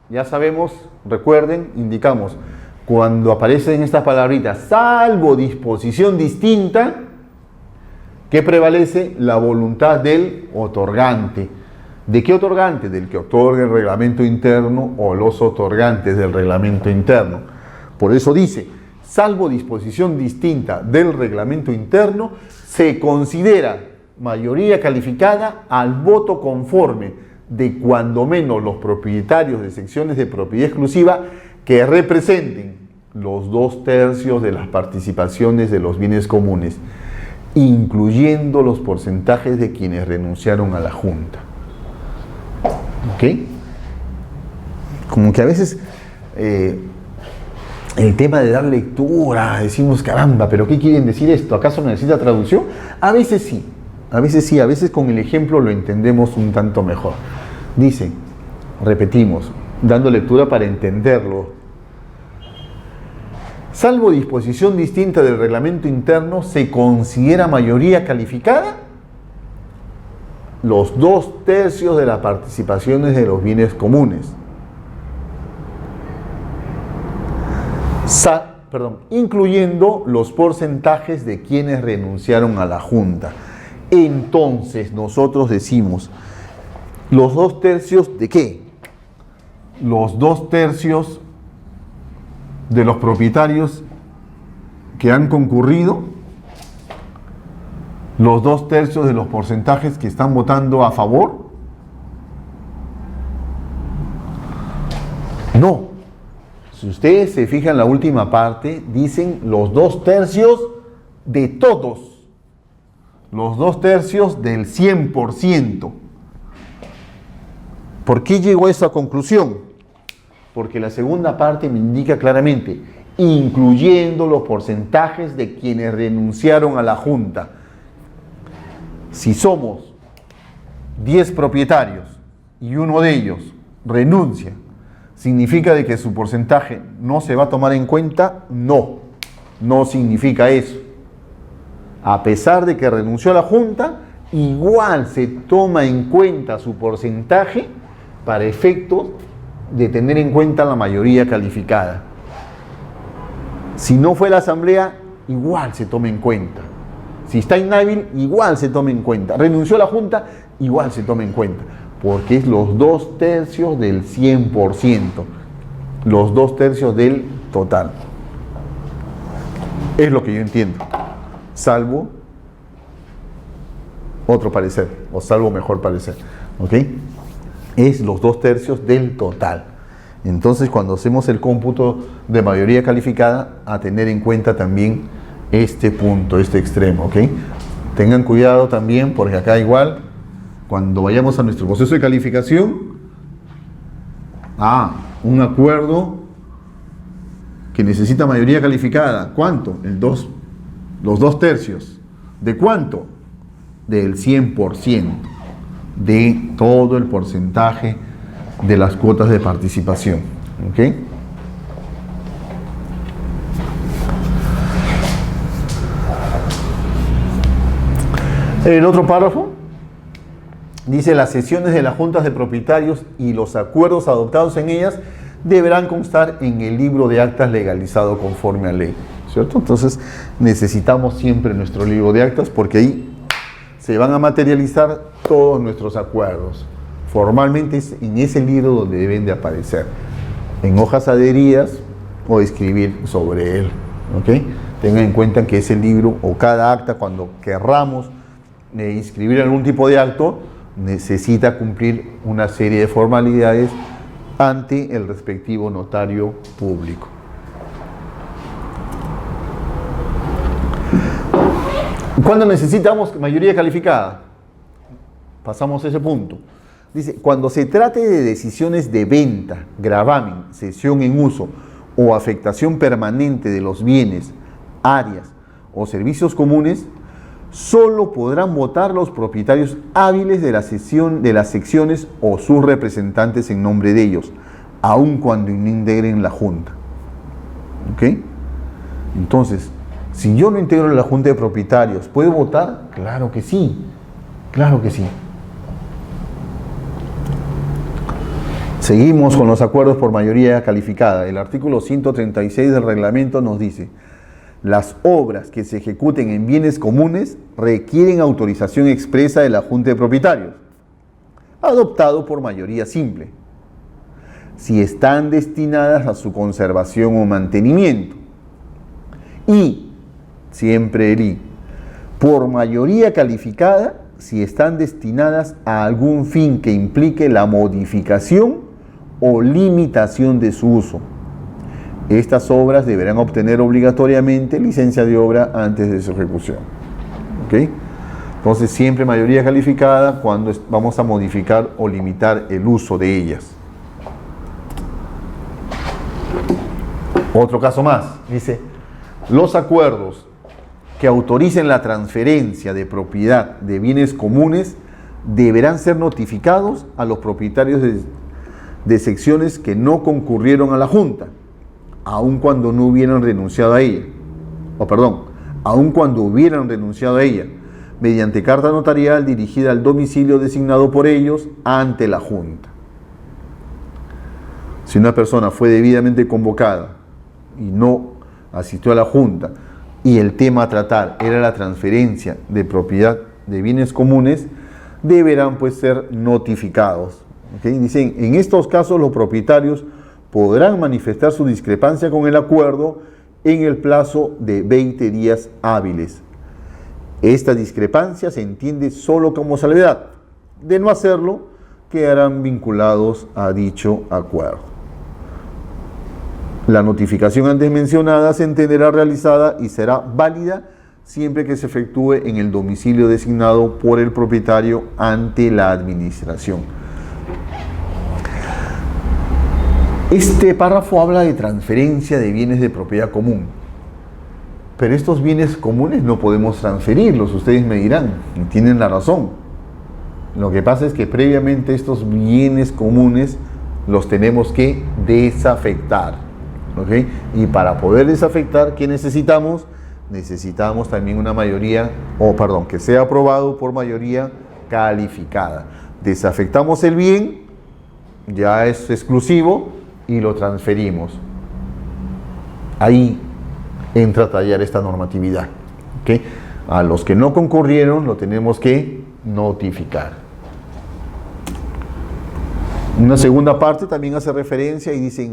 Ya sabemos, recuerden, indicamos, cuando aparecen estas palabritas, salvo disposición distinta, ¿qué prevalece? La voluntad del otorgante. ¿De qué otorgante? Del que otorga el reglamento interno o los otorgantes del reglamento interno. Por eso dice, salvo disposición distinta del reglamento interno, se considera mayoría calificada al voto conforme de cuando menos los propietarios de secciones de propiedad exclusiva que representen los 2/3 de las participaciones de los bienes comunes, incluyendo los porcentajes de quienes renunciaron a la Junta. ¿Ok? Como que a veces el tema de dar lectura, decimos, caramba, ¿pero qué quieren decir esto? ¿Acaso necesita traducción? A veces sí, a veces con el ejemplo lo entendemos un tanto mejor. Dice, repetimos, dando lectura para entenderlo. Salvo disposición distinta del reglamento interno, se considera mayoría calificada los 2/3 de las participaciones de los bienes comunes. Incluyendo los porcentajes de quienes renunciaron a la Junta. Entonces nosotros decimos, ¿los 2/3 de qué? Los 2/3 de los propietarios que han concurrido, los 2/3 de los porcentajes que están votando a favor. No. Si ustedes se fijan en la última parte, dicen los 2/3 de todos. Los 2/3 del 100%. ¿Por qué llegó a esa conclusión? Porque la segunda parte me indica claramente, incluyendo los porcentajes de quienes renunciaron a la Junta. Si somos 10 propietarios y uno de ellos renuncia, ¿significa de que su porcentaje no se va a tomar en cuenta? No, no significa eso. A pesar de que renunció a la Junta, igual se toma en cuenta su porcentaje para efectos de tener en cuenta la mayoría calificada. Si no fue la asamblea, igual se toma en cuenta. Si está inhábil, igual se toma en cuenta. Renunció a la Junta, igual se toma en cuenta. Porque es los 2/3 del 100%. Los 2/3 del total. Es lo que yo entiendo. Salvo otro parecer, o salvo mejor parecer. ¿Ok? Es los 2/3 del total. Entonces, cuando hacemos el cómputo de mayoría calificada, a tener en cuenta también este punto, este extremo, ¿ok? Tengan cuidado también, porque acá igual, cuando vayamos a nuestro proceso de calificación, un acuerdo que necesita mayoría calificada, ¿cuánto? Los 2/3. ¿De cuánto? Del 100%. De todo el porcentaje de las cuotas de participación. ¿Ok? El otro párrafo dice: las sesiones de las juntas de propietarios y los acuerdos adoptados en ellas deberán constar en el libro de actas legalizado conforme a ley, ¿cierto? Entonces necesitamos siempre nuestro libro de actas, porque ahí se van a materializar todos nuestros acuerdos. Formalmente es en ese libro donde deben de aparecer, en hojas adheridas o escribir sobre él. ¿Ok? Tengan en cuenta que ese libro o cada acta, cuando querramos inscribir algún tipo de acto, necesita cumplir una serie de formalidades ante el respectivo notario público. ¿Cuándo necesitamos mayoría calificada? Pasamos a ese punto. Dice, cuando se trate de decisiones de venta, gravamen, cesión en uso o afectación permanente de los bienes, áreas o servicios comunes, solo podrán votar los propietarios hábiles de las secciones o sus representantes en nombre de ellos, aun cuando no integren la Junta. ¿Ok? Entonces, si yo no integro la Junta de Propietarios, ¿puedo votar? Claro que sí. Claro que sí. Seguimos con los acuerdos por mayoría calificada. El artículo 136 del reglamento nos dice: las obras que se ejecuten en bienes comunes requieren autorización expresa de la Junta de Propietarios, adoptado por mayoría simple, si están destinadas a su conservación o mantenimiento. Y, siempre el I, por mayoría calificada, si están destinadas a algún fin que implique la modificación o limitación de su uso. Estas obras deberán obtener obligatoriamente licencia de obra antes de su ejecución. ¿Ok? Entonces, siempre mayoría calificada cuando vamos a modificar o limitar el uso de ellas. Otro caso más, dice: los acuerdos que autoricen la transferencia de propiedad de bienes comunes deberán ser notificados a los propietarios de secciones que no concurrieron a la Junta, aun cuando no hubieran renunciado a ella, aun cuando hubieran renunciado a ella, mediante carta notarial dirigida al domicilio designado por ellos ante la Junta. Si una persona fue debidamente convocada y no asistió a la Junta, y el tema a tratar era la transferencia de propiedad de bienes comunes, deberán pues ser notificados. ¿Okay? Dicen, en estos casos los propietarios podrán manifestar su discrepancia con el acuerdo en el plazo de 20 días hábiles. Esta discrepancia se entiende solo como salvedad. De no hacerlo, quedarán vinculados a dicho acuerdo. La notificación antes mencionada se entenderá realizada y será válida siempre que se efectúe en el domicilio designado por el propietario ante la administración. Este párrafo habla de transferencia de bienes de propiedad común. Pero estos bienes comunes no podemos transferirlos, ustedes me dirán, y tienen la razón. Lo que pasa es que previamente estos bienes comunes los tenemos que desafectar. ¿Okay? Y para poder desafectar, ¿qué necesitamos? Necesitamos también una mayoría, que sea aprobado por mayoría calificada. Desafectamos el bien, ya es exclusivo, y lo transferimos. Ahí entra a tallar esta normatividad. ¿Okay? A los que no concurrieron lo tenemos que notificar. Una segunda parte también hace referencia y dice: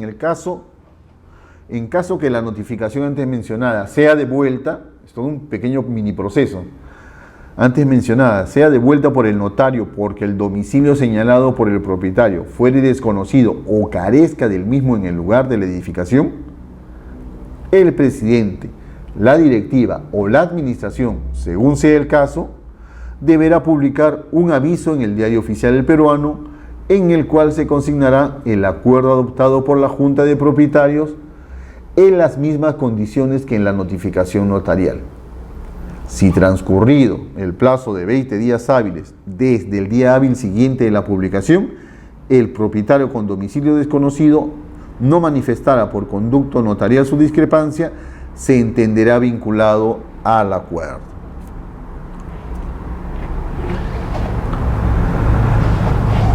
en caso que la notificación antes mencionada sea devuelta, es todo un pequeño mini proceso, antes mencionada, sea devuelta por el notario porque el domicilio señalado por el propietario fuere desconocido o carezca del mismo en el lugar de la edificación, el presidente, la directiva o la administración, según sea el caso, deberá publicar un aviso en el Diario Oficial del Peruano en el cual se consignará el acuerdo adoptado por la Junta de Propietarios en las mismas condiciones que en la notificación notarial. Si transcurrido el plazo de 20 días hábiles desde el día hábil siguiente de la publicación, el propietario con domicilio desconocido no manifestara por conducto notarial su discrepancia, se entenderá vinculado al acuerdo.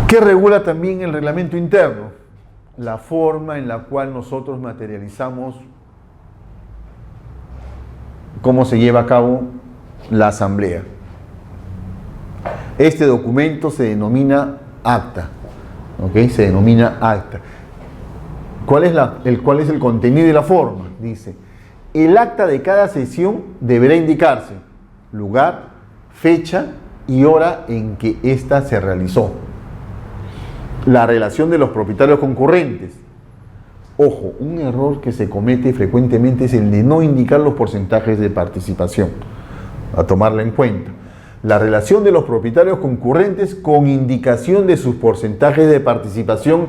¿Qué regula también el reglamento interno? La forma en la cual nosotros materializamos cómo se lleva a cabo la asamblea. Este documento se denomina acta, ¿ok? Se denomina acta. ¿Cuál es el contenido y la forma? Dice, el acta de cada sesión deberá indicarse lugar, fecha y hora en que ésta se realizó. La relación de los propietarios concurrentes. Ojo, un error que se comete frecuentemente es el de no indicar los porcentajes de participación, a tomarla en cuenta. La relación de los propietarios concurrentes con indicación de sus porcentajes de participación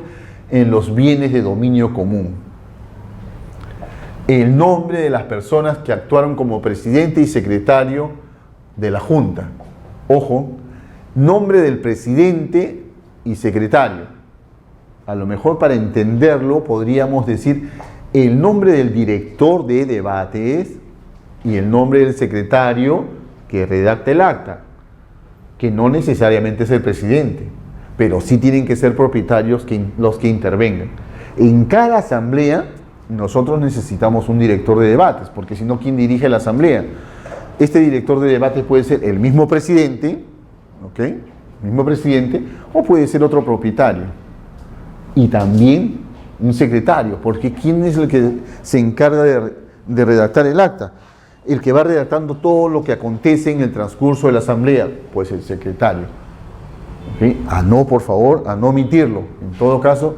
en los bienes de dominio común. El nombre de las personas que actuaron como presidente y secretario de la Junta. Ojo, nombre del presidente y secretario. A lo mejor para entenderlo podríamos decir el nombre del director de debates y el nombre del secretario que redacta el acta, que no necesariamente es el presidente, pero sí tienen que ser propietarios los que intervengan. En cada asamblea nosotros necesitamos un director de debates, porque si no, ¿quién dirige la asamblea? Este director de debates puede ser el mismo presidente, ¿ok? El mismo presidente, o puede ser otro propietario. Y también un secretario, porque ¿quién es el que se encarga de redactar el acta? El que va redactando todo lo que acontece en el transcurso de la asamblea, pues el secretario. ¿Okay? Por favor, a no omitirlo. En todo caso,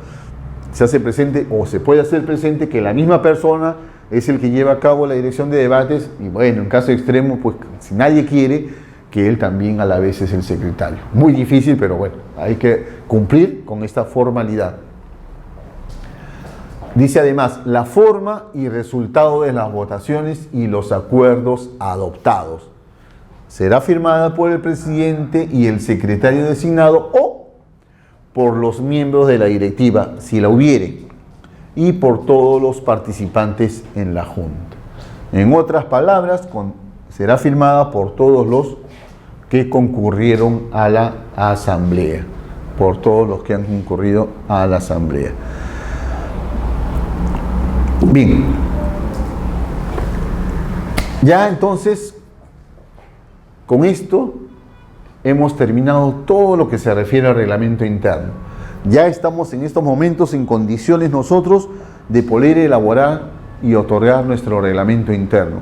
se hace presente o se puede hacer presente que la misma persona es el que lleva a cabo la dirección de debates y bueno, en caso extremo, pues si nadie quiere, que él también a la vez es el secretario. Muy difícil, pero bueno, hay que cumplir con esta formalidad. Dice además, la forma y resultado de las votaciones y los acuerdos adoptados. Será firmada por el presidente y el secretario designado o por los miembros de la directiva, si la hubiere, y por todos los participantes en la Junta. En otras palabras, será firmada por todos los que concurrieron a la asamblea, por todos los que han concurrido a la asamblea. Bien, ya entonces, con esto hemos terminado todo lo que se refiere al reglamento interno. Ya estamos en estos momentos en condiciones nosotros de poder elaborar y otorgar nuestro reglamento interno.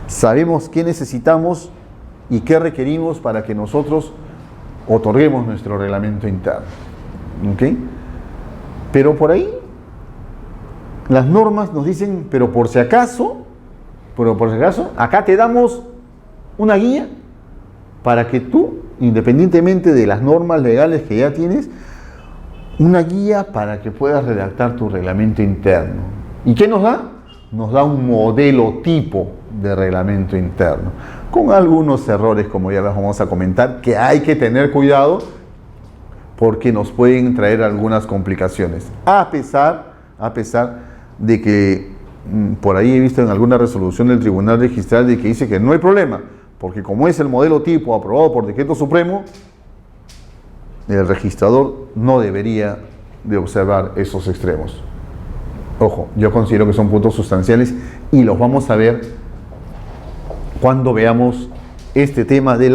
Sabemos qué necesitamos y qué requerimos para que nosotros otorguemos nuestro reglamento interno. ¿Ok? Pero por ahí las normas nos dicen, pero por si acaso, acá te damos una guía para que tú, independientemente de las normas legales que ya tienes, una guía para que puedas redactar tu reglamento interno. ¿Y qué nos da? Nos da un modelo tipo de reglamento interno, con algunos errores, como ya les vamos a comentar, que hay que tener cuidado porque nos pueden traer algunas complicaciones, a pesar de que por ahí he visto en alguna resolución del Tribunal Registral de que dice que no hay problema, porque como es el modelo tipo aprobado por decreto supremo, el registrador no debería de observar esos extremos. Ojo, yo considero que son puntos sustanciales y los vamos a ver cuando veamos este tema de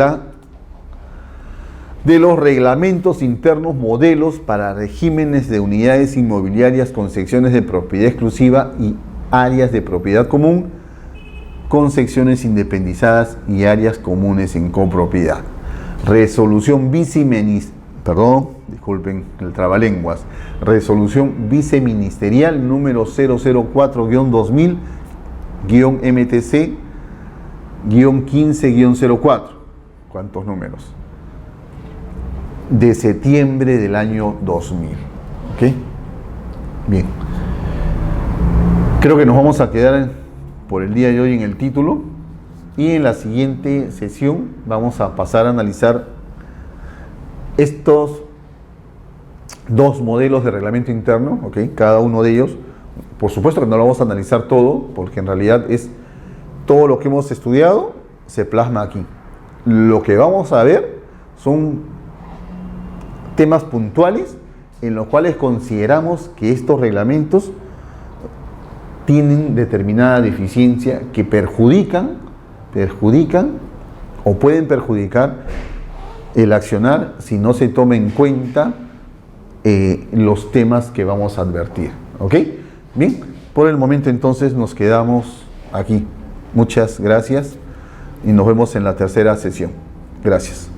los reglamentos internos modelos para regímenes de unidades inmobiliarias con secciones de propiedad exclusiva y áreas de propiedad común, con secciones independizadas y áreas comunes en copropiedad. Resolución Resolución viceministerial número 004-2000-MTC-15-04. ¿Cuántos números? De septiembre del año 2000. ¿Ok? Bien. Creo que nos vamos a quedar por el día de hoy en el título y en la siguiente sesión vamos a pasar a analizar estos dos modelos de reglamento interno, ¿ok? Cada uno de ellos. Por supuesto que no lo vamos a analizar todo, porque en realidad es todo lo que hemos estudiado se plasma aquí. Lo que vamos a ver son temas puntuales en los cuales consideramos que estos reglamentos tienen determinada deficiencia que perjudican o pueden perjudicar el accionar si no se toma en cuenta los temas que vamos a advertir. ¿Ok? Bien, por el momento entonces nos quedamos aquí. Muchas gracias y nos vemos en la tercera sesión. Gracias.